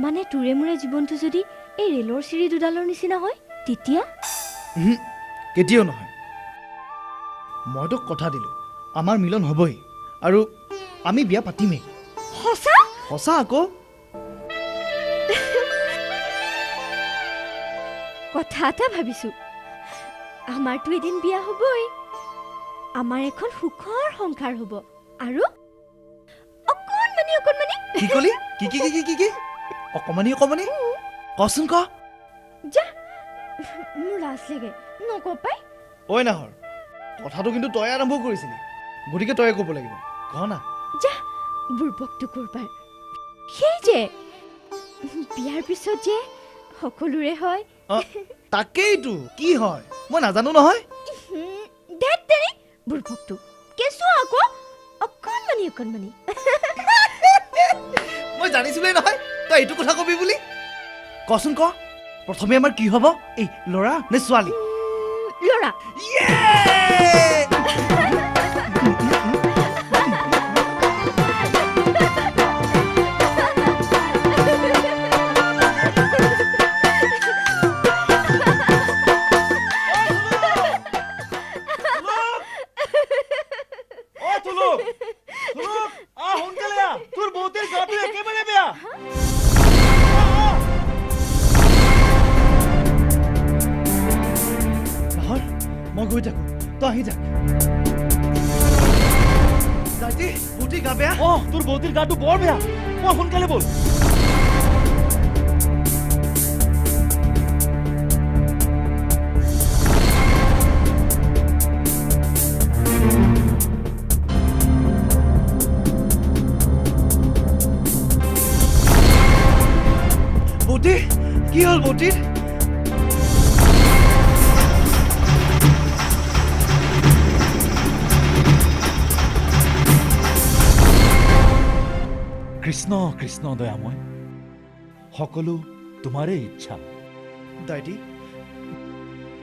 মানে তোৰে মোৰে জীৱনটো যদি এই ৰেলৰ চিৰি দুডালৰ নিচিনা হয় তেতিয়া কেতিয়াও নহয় মই তোক কথা দিলোঁ আমাৰ মিলন হ'বই আৰু আমি বিয়া পাতিমেই সঁচা সঁচা আকৌ কথা এটা ভাবিছো আমাৰতো এদিন বিয়া হ'বই আমাৰ এখন সুখৰ সংসাৰ হ'ব আৰু অকণমানি কি কলি কি কি কি কি কি অকণমানি অকণমানি কচোন ক যা মোৰ লাজ লাগে নকপাই ঐ নাহৰ কথাটো কিন্তু তই আৰম্ভ কৰিছিলি গতিকে তয়ে ক'ব লাগিব ক না যা বুৰ্বকটো কৰবাৰ সেই যে বিয়াৰ পিছত যে সকলোৰে হয় তাকেইতো কি হয় মই নাজানো নহয় দেখ তেৰি বুৰ্বকটো কেঁচুৱা আকৌ অকণমানি মই জানিছিলোৱে নহয় তই এইটো কথা কবি বুলি কচোন ক প্ৰথমে আমাৰ কি হ'ব এই ল'ৰা নে ছোৱালী ল'ৰা মই গৈ থাকো তই আহি যা দাইটি বুটি গা বেয়া তোৰ বৌতিৰ গাটো বৰ বেয়া মই সোনকালে বল বুটি কি হ'ল বুটিৰ কৃষ্ণ কৃষ্ণ দয়াময় সকলো তোমাৰে ইচ্ছা দাইটি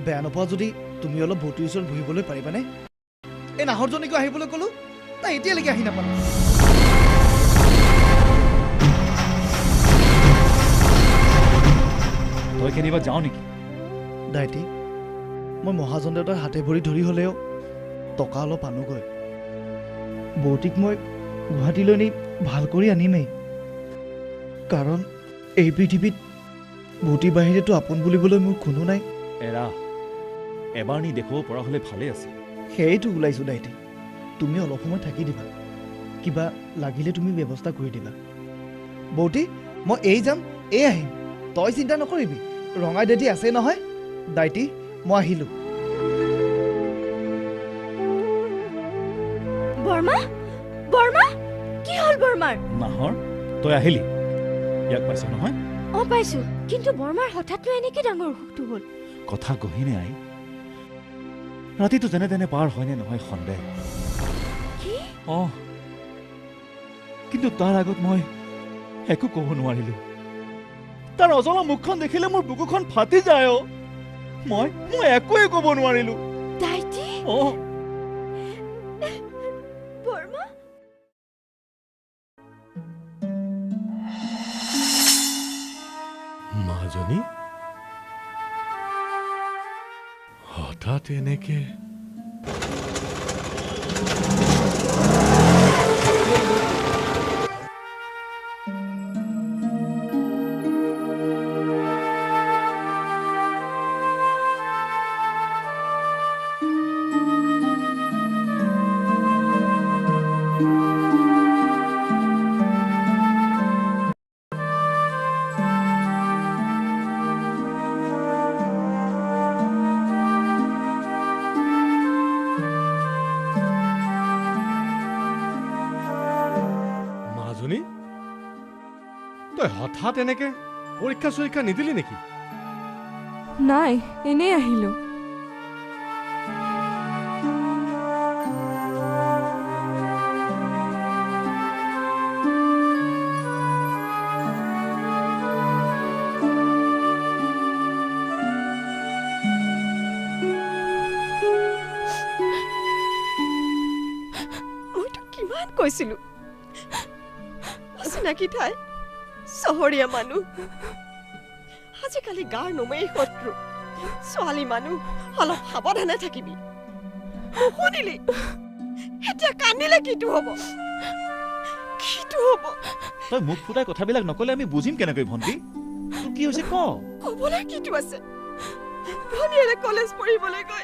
বেয়া নোপোৱা যদি তুমি অলপ ভৌতিৰ ওচৰত বহিবলৈ পাৰিবানে এই নাহৰজনীকো আহিবলৈ ক'লো তাই এতিয়ালৈকে আহি নাপালে তই কেনিবা যাওঁ নেকি দাইটি মই মহাজন দেউতাৰ হাতে ভৰি ধৰি হ'লেও টকা অলপ আনোগৈ বৌতিক মই গুৱাহাটীলৈ নি ভাল কৰি আনিমেই কাৰণ এই পৃথিৱীত বৌতিৰ বাহিৰেতো আপোন বুলিবলৈ মোৰ কোনো নাই এৰা এবাৰ নি দেখুৱাব পৰা হ'লে ভালেই আছে সেইটো ওলাইছোঁ দাইটি তুমি অলপ সময় থাকি দিবা কিবা লাগিলে তুমি ব্যৱস্থা কৰি দিবা বৌতি মই এই যাম এই আহিম তই চিন্তা নকৰিবি ৰঙাই দেদি আছে নহয় দাইটি মই আহিলোঁ বৰ্মা বৰ্মা কি হ'ল বৰ্মাৰ নাহৰ তই আহিলি ইয়াক পাইছ নহয় পাইছো কিন্তু বৰ্মাৰ হঠাৎ এনেকে ডাঙৰ অসুখটো হ'ল কথা গহিনে আই ৰাতিটো যেনে তেনে পাৰ হয়নে নহয় সন্দেহ কি কিন্তু তাৰ আগত মই একো ক'ব নোৱাৰিলো তাৰ অজলা মুখখন দেখিলে মোৰ বুকুখন ফাটি যায় মই একোৱে ক'ব নোৱাৰিলো দাইটি বৰ্মা মাজনী হঠাৎ এনেকে তই হঠাৎ এনেকে পৰীক্ষা চৰীক্ষা নিদিলি নেকি নাই এনেই আহিলো কৈছিলো অচিনাকি ঠাই চহৰীয়া মানুহ আজিকালি গাৰ নোমেই শত্ৰু ছোৱালী মানুহ অলপ সাৱধানে থাকিবি শুনিলি এতিয়া কান্দিলে কিটো হ'ব তই মুখ ফুটাই কথাবিলাক নকলে আমি বুজিম কেনেকৈ ভণ্টি তোৰ কি হৈছে ক ক'বলৈ কিটো আছে ভনীয়েৰে কলেজ পঢ়িবলৈ গৈ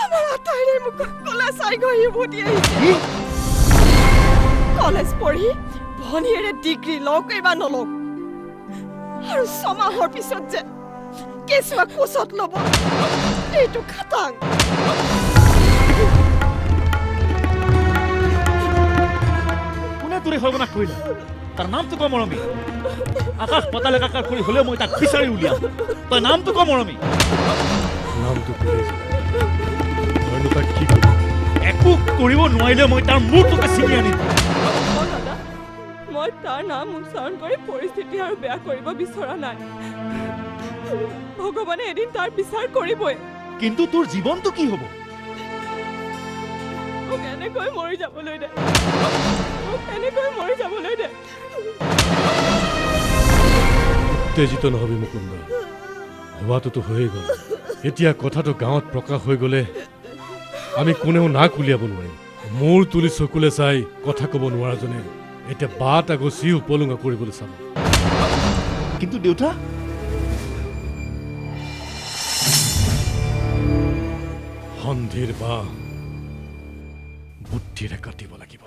আমাৰ আটাইৰে মুখত কলা চাই গৈ উভতি আহিছে কলেজ পঢ়ি ভনীয়েৰে ডিগ্ৰী লওক বা নলওক আৰু 6 মাহৰ পিছত যে কেঁচুৱা কোচত ল'ব এইটো খাটাং কোনে তোৰে সৰ্বনাশ কৰিলে তাৰ নামটো ক মৰমী আকাশ পাতাল একাকাৰ কৰি হ'লেও মই তাক বিচাৰি উলিয়াম তই নামটো ক মৰমী নামটো কি একো কৰিব নোৱাৰিলে মই তাৰ মূৰটোকে ছিঙি আনিম মই তাৰ নাম উচ্চাৰণ কৰি পৰিস্থিতি আৰু বেয়া কৰিব বিচৰা নাই ভগৱানে এদিন তাৰ বিচাৰ কৰিবই কিন্তু তোৰ জীৱনটো কি হ'ব মোক এনেকৈ মৰি যাবলৈ দে উত্তেজিত নহবি মুকুন্দ হোৱাটোতো হৈয়ে গ'ল এতিয়া কথাটো গাঁৱত প্ৰকাশ হৈ গ'লে আমি কোনেও নাক উলিয়াব নোৱাৰিম মূৰ তুলি চকুলে চাই কথা ক'ব নোৱাৰাজনে এতিয়া বাট আগচি উপলুঙা কৰিবলৈ চাব কিন্তু দেউতা সন্ধিৰ বা বুদ্ধিৰে কাটিব লাগিব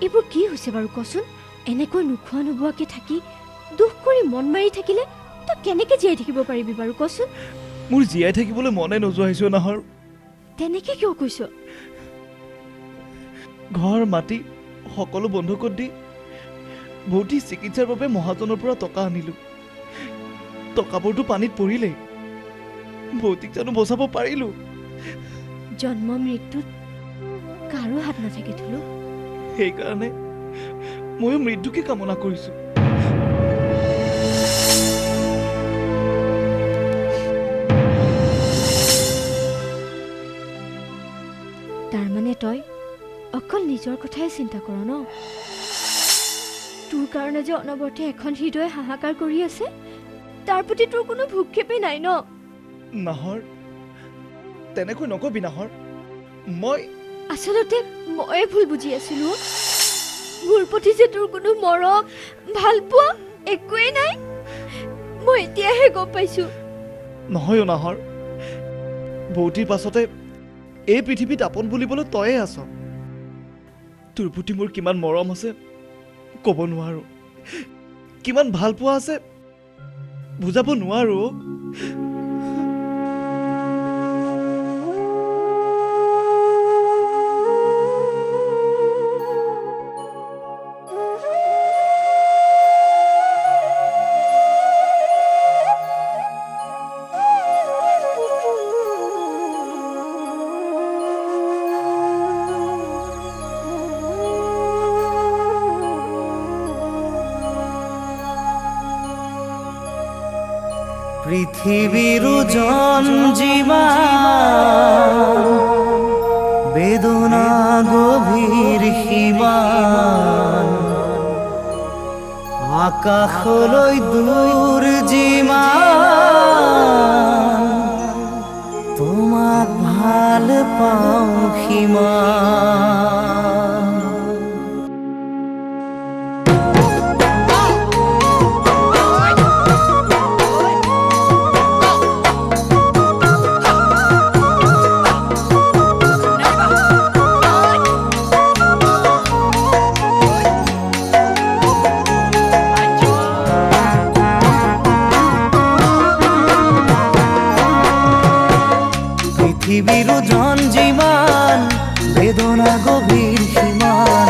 এইবোৰ কি হৈছে বাৰু কচোন এনেকৈ নোখোৱা নোবোৱাকে থাকি দুখ কৰি মন মাৰি থাকিলে তই কেনেকে জীয়াই থাকিব পাৰিবি বাৰু কচোন মোৰ জীয়াই থাকিবলৈ মনে নোযোৱা হৈছে নাহৰ তেনেকে কিয় কৈছ ঘৰ মাটি সকলো বন্ধকত দি ভৌতি চিকিৎসাৰ বাবে মহাজনৰ পৰা টকা আনিলো টকাবোৰতো পানীত পৰিলেই ভৌতিক জানো বচাব পাৰিলো জন্ম মৃত্যুত কাৰো হাত নাথাকে থলো সেইকাৰণে ময়ো মৃত্যুকে কামনা কৰিছো তাৰমানে তই অকল নিজৰ কথাই চিন্তা কৰ ন তোৰ কাৰণে যে অনবৰতে এখন হৃদয় হাহাকাৰ কৰি আছে তাৰ প্ৰতি তোৰ কোনো ভূক্ষেপেই নাই ন নাহৰ তেনেকৈ নকবি নাহৰ মই আচলতে মই ভুল বুজি আছিলো মোৰ প্ৰতি যে তোৰ কোনো মৰম ভাল পোৱা একোৱেই নাই মই এতিয়াহে গম পাইছো নহয় নাহৰ ভৌতিৰ পাছতে এই পৃথিৱীত আপন বুলিবলৈ তয়ে আছ তোৰ প্ৰতি মোৰ কিমান মৰম আছে ক'ব নোৱাৰো কিমান ভাল পোৱা আছে বুজাব নোৱাৰো পৃথিবীর জঞ্জিমা বেদনা গভীর সীমান আকাশলৈ দূর যিমান তোমাক ভাল পাওঁ সিমান পৃথিবীর জঞ্জিমান বেদনা গভীর সীমান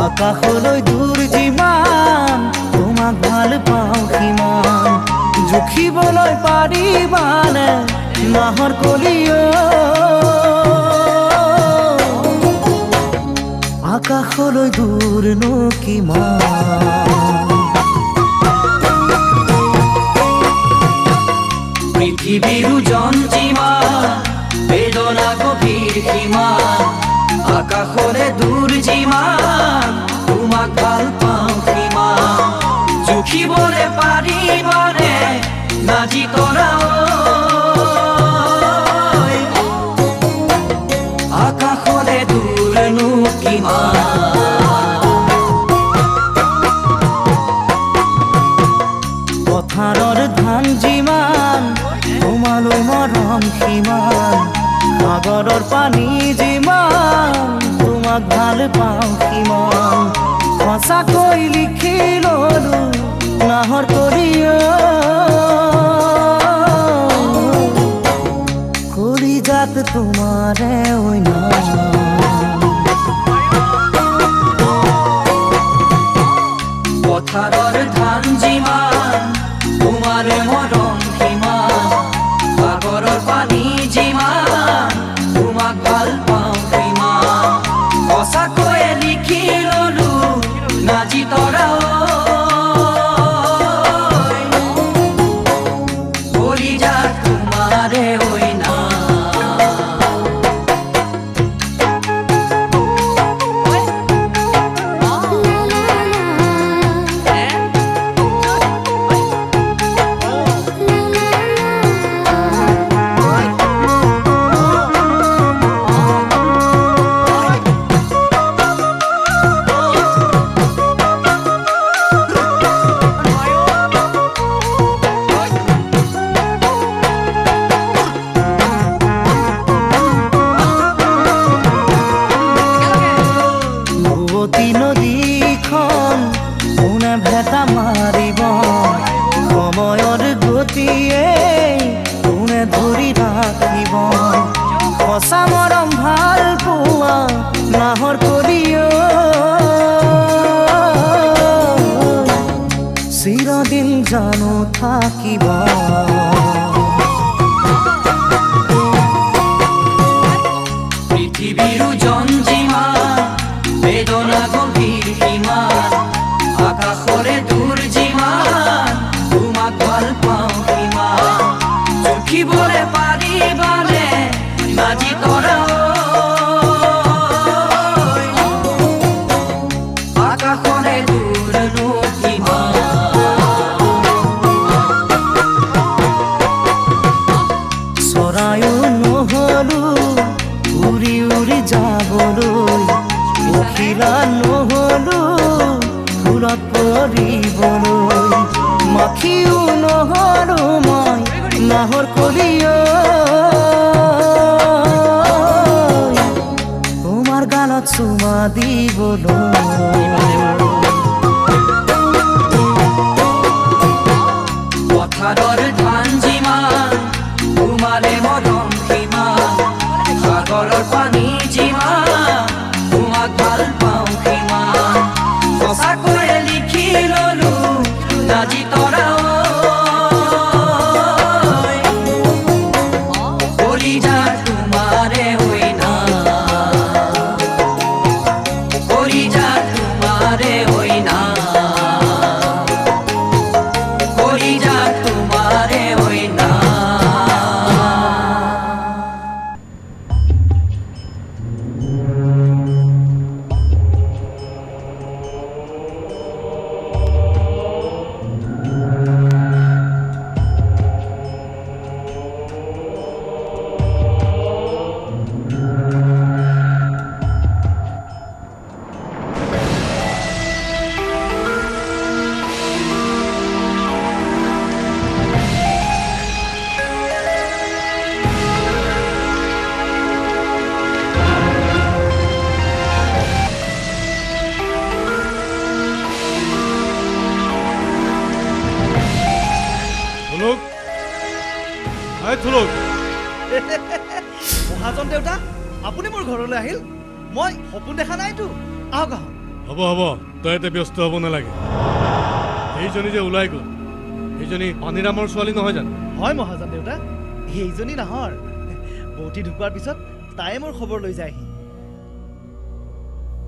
আকাশলৈ দূর যিমান তোমাক ভাল পাওঁ সিমান পাৰিবানে নাহৰ কলিও আকাশলৈ দূৰনো কিমান পৃথিৱীৰো জঞ্জিমান বেদনা গভীৰ সীমান আকাশৰে দূৰ যিমান তোমাক ভাল পাওঁ সিমান জুখিবলে পাৰিবানে নাজি তৰা আকাশৰে দূৰনো কিমান পথাৰৰ ধান যিমান তোমালৈ মৰম সিমান সাগৰৰ পানী যিমান তোমাক ভাল পাওঁ সিমান সঁচাকৈ লিখি ললো নাহৰ কলিজাত তোমাৰে ঐনা পথাৰৰ ধান যিমান তোমাৰে মৰম সিমান সাগৰৰ পানী যিমান তোমাক ভাল পাওঁ সিমান সঁচাকৈয়ে লিখি ললো নাজি তৰা কলিজাত তোমাৰে ঐনা নদীখন কোনে ভেটা মাৰিব সময়ৰ গতিয়ে কোনে ধৰি ৰাখিব সঁচা মৰম ভাল পোৱা নাহৰ কলিও চিৰদিন জানো থাকিব পৃথিৱীৰো জঞ্জিমান বেদনা গভীৰ সীমান আকাশৰে দূৰ যিমান তোমাক ভাল পাওঁ সিমান জুখিবলে পাৰিবানে নাজি তৰা আকাশৰে দূৰনো কিমান চৰায়ো নহলো উৰি উৰি যাবলৈ পখিলা নহলো ফুলত পৰিবলৈ মাখিও নহলো মই নাহৰ কলিও তোমাৰ গালত চুমা দিবলৈ পথাৰৰ ধান যিমান তোমাৰে মৰম সিমান সাগৰৰ পানী যিমান তোমাক ভাল পাওঁ সিমান সঁচাকৈয়ে লিখি ললো নাজি তৰা কলিজাত তোমাৰে ঐনা কলিজাত তোমাৰে ঐনা কলিজাত তোমাৰে ঐনা মহাজন দেউতা আপুনি মোৰ ঘৰলৈ আহিল মই সপোন দেখা নাইতো আহক হ'ব হ'ব তই এতে ব্যস্ত হ'ব নালাগে এইজনী যে ওলাই গ'ল এইজনী পানীৰামৰ ছোৱালী নহয় জানো? হয় মহাজন দেউতা, এইজনী নাহৰ। বৌতি ঢুকোৱাৰ পিছত তাই মোৰ খবৰ লৈ যায়হি।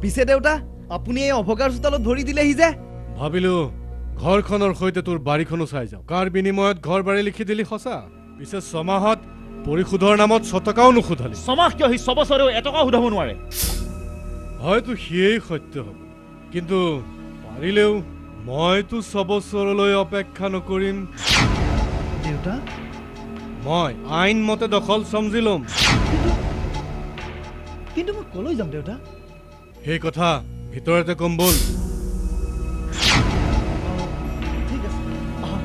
পিছে দেউতা, আপুনি এই অভগাৰ চোতালত ভৰি দিলেহি যে? ভাবিলো ঘৰখনৰ সৈতে তোৰ বাৰীখনো চাই যাওঁ। কাৰ বিনিময়ত ঘৰ বাৰী লিখি দিলি সঁচা, পিছে ছমাহত পৰিশোধৰ নামত 100 টকাও নুসুধালি। ছমাহ কিয় সি 6 বছৰেও এটকাও সোধাব নোৱাৰে? হয়তো সিয়েই সত্য হ'ব, কিন্তু পাৰিলেও মইতো 6 বছৰলৈ অপেক্ষা নকৰিম। দেউতা, মই আইন মতে দখল চমজি ল'ম। কিন্তু মই কলৈ যাম দেউতা? সেই কথা ভিতৰতে কম বল। ঠিক আছে, আহক।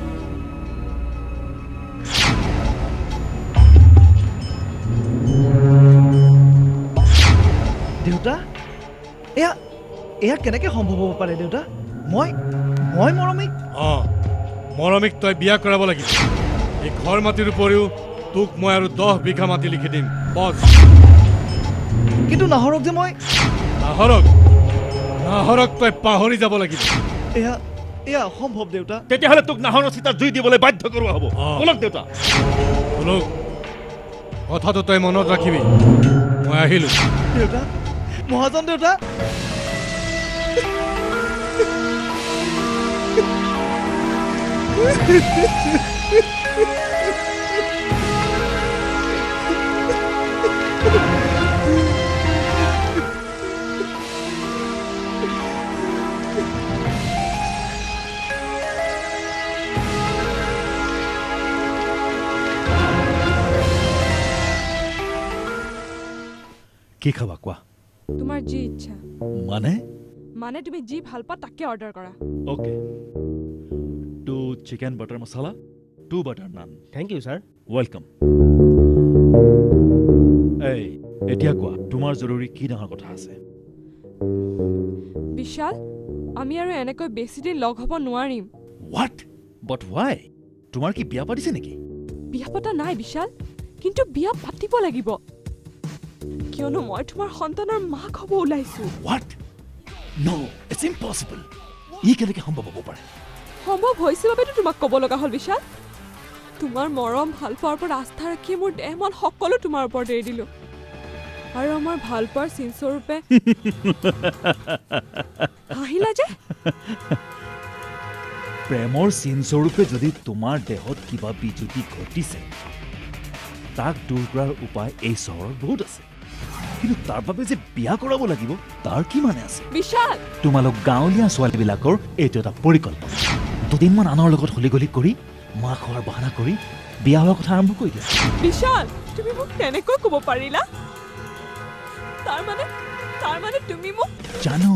দেউতা, এয়া কেনেকে সম্ভৱ হ'ব পাৰে দেউতা? মই মৰমীক? মৰমীক তই বিয়া কৰাব লাগিব। এই ঘৰ মাটিৰ উপৰিও তোক মই আৰু 10 বিঘা মাটি লিখি দিম। বছ। কিন্তু নাহৰক যে মই? নাহৰক তই পাহৰি যাব লাগিব। এয়া অসম্ভৱ দেউতা। তেতিয়াহ'লে তোক নাহৰৰ চিতাত জুই দিবলৈ বাধ্য কৰোৱা হ'ব। বলক দেউতা। বলক, কথাটো তই মনত ৰাখিবি। মই আহিলো। দেউতা, মহাজন দেউতা। কি খাবা কোৱা? তোমাৰ যি ইচ্ছা। মানে তুমি যি ভাল পোৱা তাকে অৰ্ডাৰ কৰা। Okay, 2 chicken butter masala, 2 butter naan. Thank you sir. Welcome. এই এতিয়া কোৱা, তোমাৰ জৰুৰী কি ডাঙৰ কথা আছে? বিশাল, আমি আৰু এনেকৈ বেছি দিন লগ হ'ব নোৱাৰিম। হোৱাট? বাট হোৱাই? তোমাৰ কি বিয়া পাতিছে নেকি? বিয়া পতা নাই বিশাল, কিন্তু বিয়া পাতিব লাগিব, কিয়নো মই তোমাৰ সন্তানৰ মাক হ'ব ওলাইছো। হোৱাট? No, it's impossible. ই কেনেকৈ সম্ভৱ হ'ব পাৰে? সম্ভৱ হৈছে বাবেতো তোমাক ক'ব লগা হ'ল বিশাল। তোমাৰ মৰম ভাল পোৱাৰ ওপৰত আস্থা ৰাখি মোৰ দেহ মন সকলো তোমাৰ ওপৰত এৰি দিলো, আৰু আমাৰ ভাল পোৱাৰ চিনস্বৰূপে হাঁহিলা যে। প্ৰেমৰ চিনস্বৰূপে যদি তোমাৰ দেহত কিবা বিজুতি ঘটিছে, তাক দূৰ কৰাৰ উপায় এই চহৰত বহুত আছে, কিন্তু তাৰ বাবে যে বিয়া কৰাব লাগিব তাৰ কি মানে আছে? বিশাল, তোমালোক গাঁৱলীয়া ছোৱালীবিলাকৰ এইটো এটা পৰিকল্পনা। 2 দিনমান আনৰ লগত হলিগলি কৰি মাক হোৱাৰ বাহানা কৰি বিয়া হোৱাৰ কথা আৰম্ভ কৰি দিয়া। বিশাল, তুমি মোক তেনেকৈ ক'ব পাৰিলা? তাৰ মানে তুমি মোক? জানো,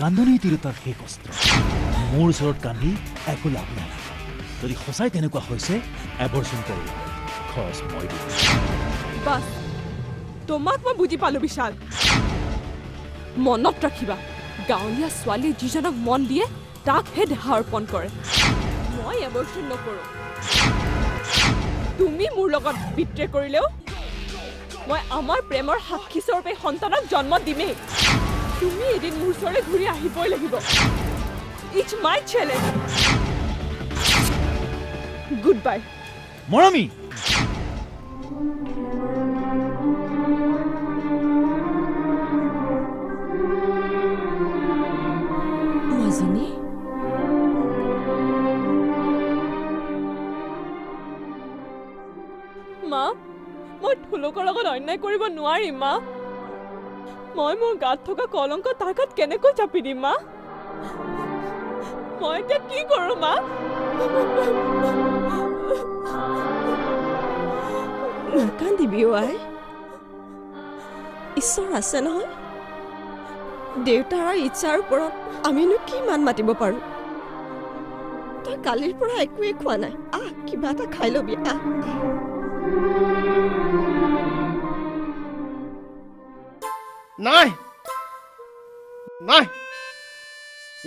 কান্দনি তিৰোতাৰ শেষ অস্ত্ৰ। মোৰ ওচৰত কান্দি একো লাভ নাই। যদি সঁচাই তেনেকুৱা হৈছে, এবৰ্চন কৰিবা, খৰচ মই দিম। বাছ, তোমাক মই বুজি পালো বিশাল। মনত ৰাখিবা, গাঁৱলীয়া ছোৱালীয়ে যিজনক মন দিয়ে তাকহে দেহা অৰ্পণ কৰে। মই এবৰ্চন নকৰো। তুমি মোৰ লগত বিট্ৰে কৰিলেও মই আমাৰ প্ৰেমৰ সাক্ষী স্বৰূপে সন্তানক জন্ম দিমেই। তুমি এদিন মোৰ ওচৰলৈ ঘূৰি আহিবই লাগিব। It's my challenge. Goodbye মৰমী। মাজনী, মা, মই ধুলুকৰ লগত অন্যায় কৰিব নোৱাৰিম মা। মই মোৰ গাত থকা কলংক তাৰ গাত কেনেকৈ চাপি দিম মা? মই এতিয়া কি কৰোঁ মা? নাকান্দিবি আই। ঈশ্বৰ আছে নহয়। দেউতাৰ ইচ্ছাৰ ওপৰত আমিনো কি মান মাতিব পাৰোঁ? তই কালিৰ পৰা একোৱেই খোৱা নাই, আহ কিবা এটা খাই ল'বি আহ। নাই নাই,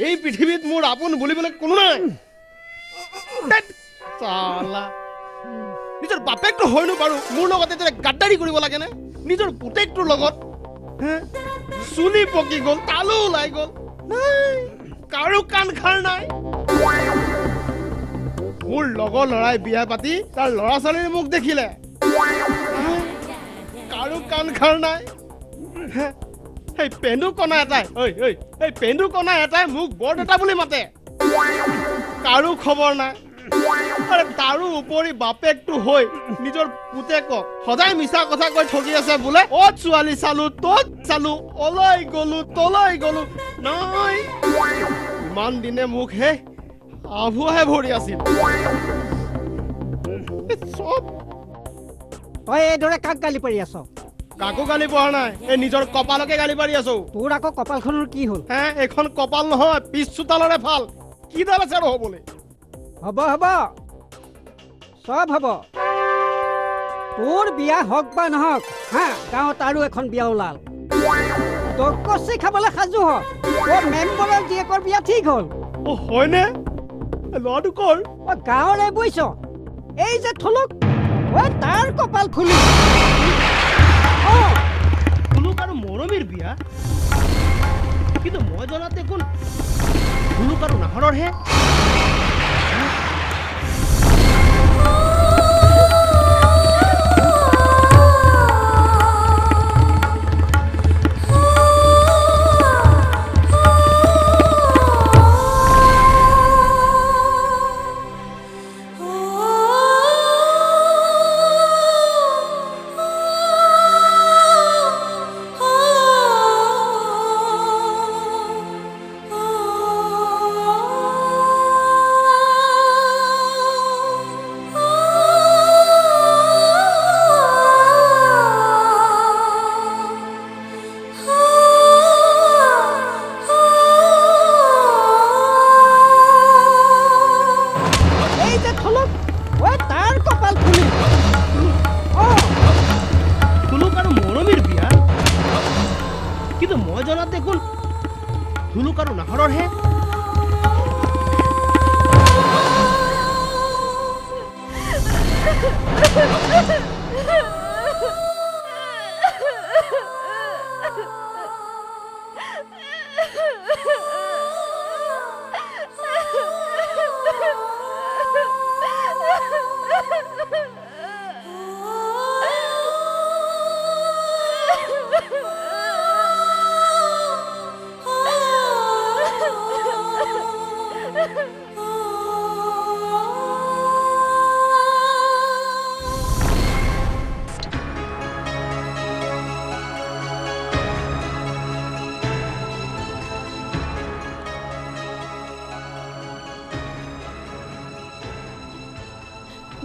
এই পৃথিৱীত মোৰ আপোন বুলিবলৈ কোনো নাই। চালা, নিজৰ বাপেকটো হয়নো বাৰু মোৰ লগতে যে গাদ্দাৰি কৰিব লাগেনে? নিজৰ পুতেকটোৰ লগত চুলি পকি গ'ল, তালু ওলাই গ'ল, নাই কাৰো কাণ খাৰ নাই। মোৰ লগৰ ল'ৰাই বিয়া পাতি তাৰ ল'ৰা ছোৱালীৰ মুখ দেখিলে কাৰো কাণ খাৰ নাই এই পেন্দু কণা এটাই এই পেন্দু কণা এটাই মোক বৰদেউতা বুলি মাতে কাৰো খবৰ নাই আৰে তাৰো উপৰি বাপেকটো হৈ নিজৰ পুতেকক সদায় মিছা কথা কৈ ঠগি আছে বোলে অত ছোৱালী চালো তত চালো অলৈ গলো তলৈ গলো নাই ইমান দিনে মোক হে আভুৱাহে ভৰি আছিল চব তই এইদৰে কাক গালি পাৰি আছ কাকো গালি পৰা নাই এই নিজৰ কপালকে গালি পাৰি আছো তোৰ আকৌ কপালখনৰ কি হ'ল হে এখন কপাল নহয় পিছ চোতালৰে ভাল কি দাল আছে নহ'বলে হ'ব হ'ব চব হ'ব তোৰ বিয়া হওক বা নহওক হা গাঁৱত আৰু এখন বিয়া ওলাল তোক কচি খাবলৈ সাজু হ তোৰ মেম্বাৰৰ জীয়েকৰ বিয়া ঠিক হ'ল অ হয়নে ল'ৰাটো কৰ অ গাঁৱৰে বুইছ এই যে থলুক অ তাৰ কপাল খুলি থলুক আৰু মৰমীৰ বিয়া কিন্তু মই জনাতে কোন থলুক আৰু নাহৰৰহে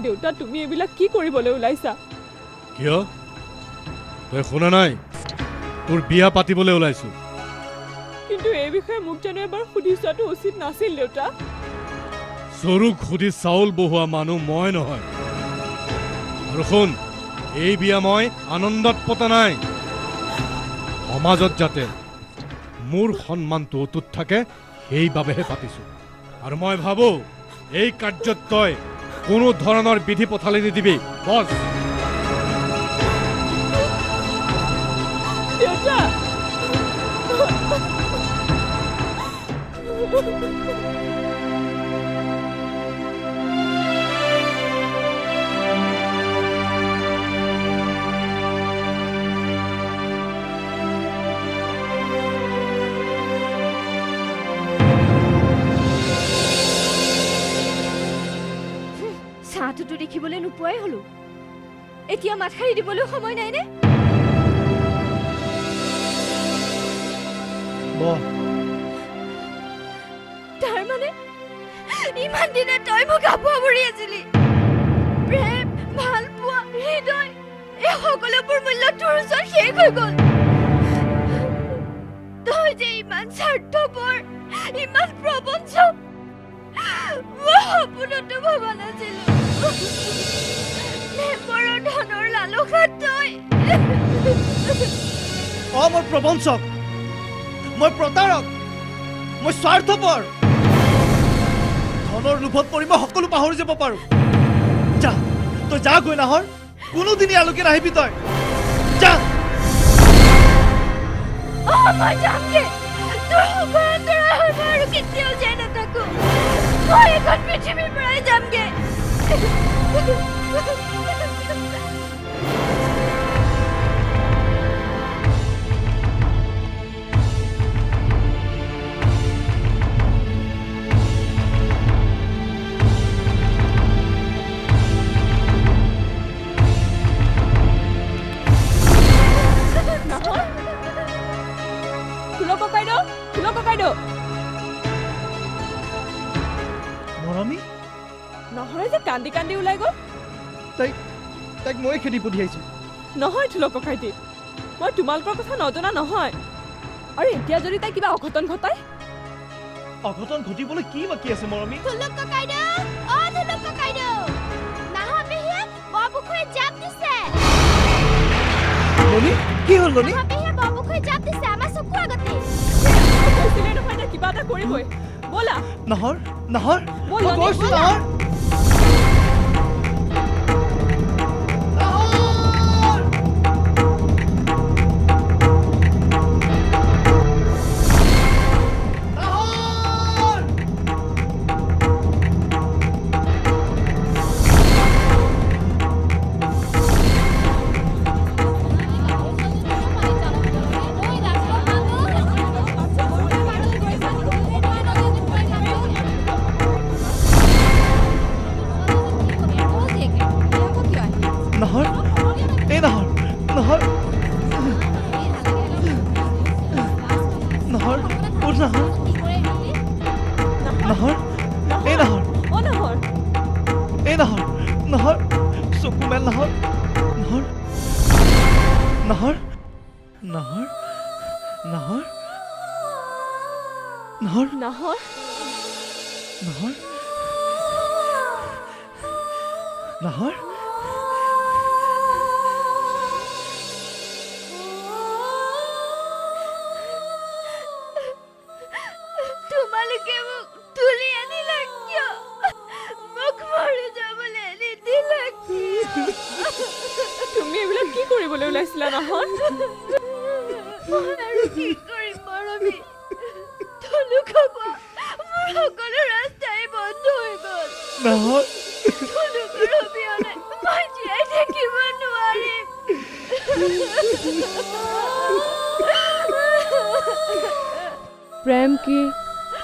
দেউতা তুমি এইবিলাক কি কৰিবলৈ ওলাইছা কিয় তই শুনা নাই তোৰ বিয়া পাতিবলৈ ওলাইছো কিন্তু এই বিষয়ে মোক জানো এবাৰ সুধি চোৱাটো উচিত নাছিল দেউতা চৰুক সুধি চাউল বহোৱা মানুহ মই নহয় আৰু শুন এই বিয়া মই আনন্দত পতা নাই সমাজত যাতে মোৰ সন্মানটো অটুট থাকে সেইবাবেহে পাতিছো আৰু মই ভাবো এই কাৰ্যত তই কোনো ধৰণৰ বিধি পথালি নিদিবি বস দেউতা চাহটোতো দেখিবলৈ নোপোৱাই হলো এতিয়া মাত খাৰি দিবলৈ সময় নাই নে তাৰ মানে ইমান দিনে তই মোক আবুৱা ভৰি আছিলি প্ৰেম ভাল পোৱা হৃদয় এই সকলোবোৰ মূল্য তোৰ ওচৰত শেষ হৈ গ'ল তই যে ইমান স্বাৰ্থপৰ ইমান প্ৰবঞ্চক মই সপোনতো ভবা নাছিলো মেম্বৰৰ ধনৰ লালসাত তই মই প্ৰবঞ্চক মই প্ৰতাৰক মই স্বাৰ্থপৰ ধনৰ লোভত পৰি মই সকলো পাহৰি যাব পাৰো যা তই যা গৈ নাহৰ কোনোদিন ইয়ালৈকে নাহিবি তই যা মই যামগে তোৰ আৰু কেতিয়াও যাই নাথাকো মই এখন পৃথিৱীৰ পৰাই যামগে মৰমী নহয় যে কান্দি কান্দি ওলাই গ'ল তাইক মই খেদি পঠিয়াইছো নহয় থুলক ককাইটি মই তোমালোকৰ কথা নজনা নহয় আৰু এতিয়া যদি তাই কিবা অঘটন ঘটায় অঘটন ঘটিবলৈ কি বাকী আছে মৰমী থুলক ককাইদেউ অ থুলক ককাইদেউ নাহৰ পেহীয়ে বৰপুখুৰী জাপ দিছে লনি কি হ'ল লনি নাহৰ পেহীয়ে বৰপুখুৰী জাপ দিছে আমাৰ চকুৰ আগতে কৈছিলে নহয় নে কিবা এটা কৰিবই ব'লা নাহৰ নাহৰ ব'ল, মই লনি, গৈছো ব'লা। নাহৰ নাহৰ এই নাহৰ নাহৰ নাহৰ উঠ নাহৰ নাহৰ এই নাহৰ অ নাহৰ এই নাহৰ নাহৰ চকু মেল নাহৰ নাহৰ নাহৰ নাহৰ নাহৰ নাহৰ নাহৰ নাহৰ নাহৰ তোমালোকে মোক তুলি আনিলা কিয় মোক মৰি যাবলৈ নিদিলা তুমি এইবিলাক কি কৰিবলৈ ওলাইছিলা নাহৰ আৰু কি কৰিম মৰমী থলুকক মোৰ সকলো ৰাস্তাই বন্ধ হৈ গ'ল নাহৰ থলুকৰ অবিহনে মই জীয়াই থাকিব নোৱাৰিম প্ৰেম কি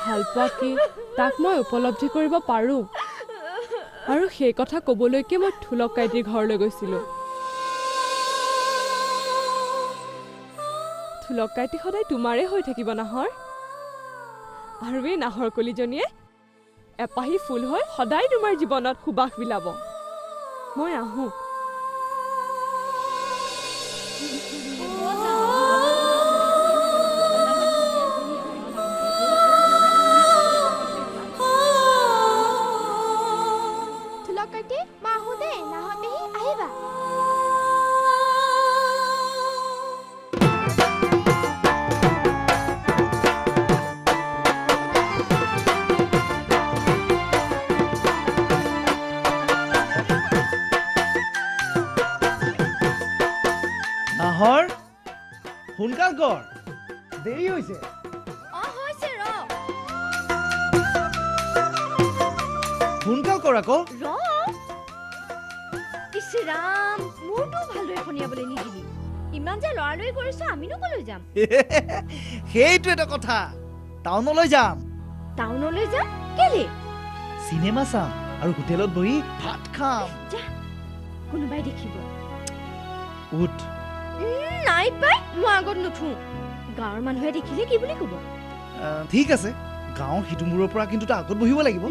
ভাল পোৱা কি তাক মই উপলব্ধি কৰিব পাৰোঁ আৰু সেই কথা ক'বলৈকে মই থুলক কাইটিৰ ঘৰলৈ গৈছিলোঁ থুলক কাইটি সদায় তোমাৰে হৈ থাকিব নাহৰ আৰু এই নাহৰ কলিজনীয়ে এপাহি ফুল হৈ সদায় তোমাৰ জীৱনত সুবাস বিলাব মই আহোঁ নাহৰ সোনকাল কৰ দেৰি হৈছে সোনকাল কৰ আকৌ ইছৰাম মোৰতো ভালদৰে শুনিয়াবলৈ নিদিলি ইমান যে লৰালৰি কৰিছো আমিনো কলৈ যাম সেইটো এটা কথা টাউনলৈ যাম টাউনলৈ যাম কেলে চিনেমা চাম আৰু হোটেলত বহি ভাত খাম যা কোনোবাই দেখিব উঠ নাই পাই মই আগত নুঠো গাঁৱৰ মানুহে দেখিলে কি বুলি ক'ব ঠিক আছে গাঁৱৰ সিটোমূৰৰ পৰা কিন্তু আগত বহিব লাগিব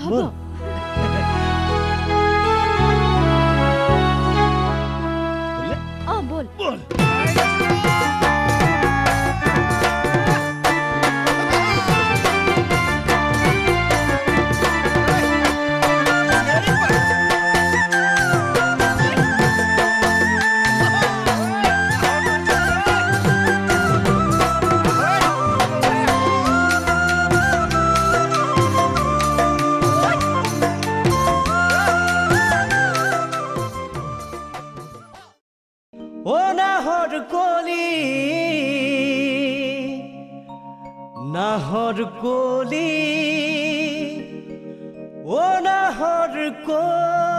হ'ব বল বল নাহৰ কলি ও নাহৰ কলি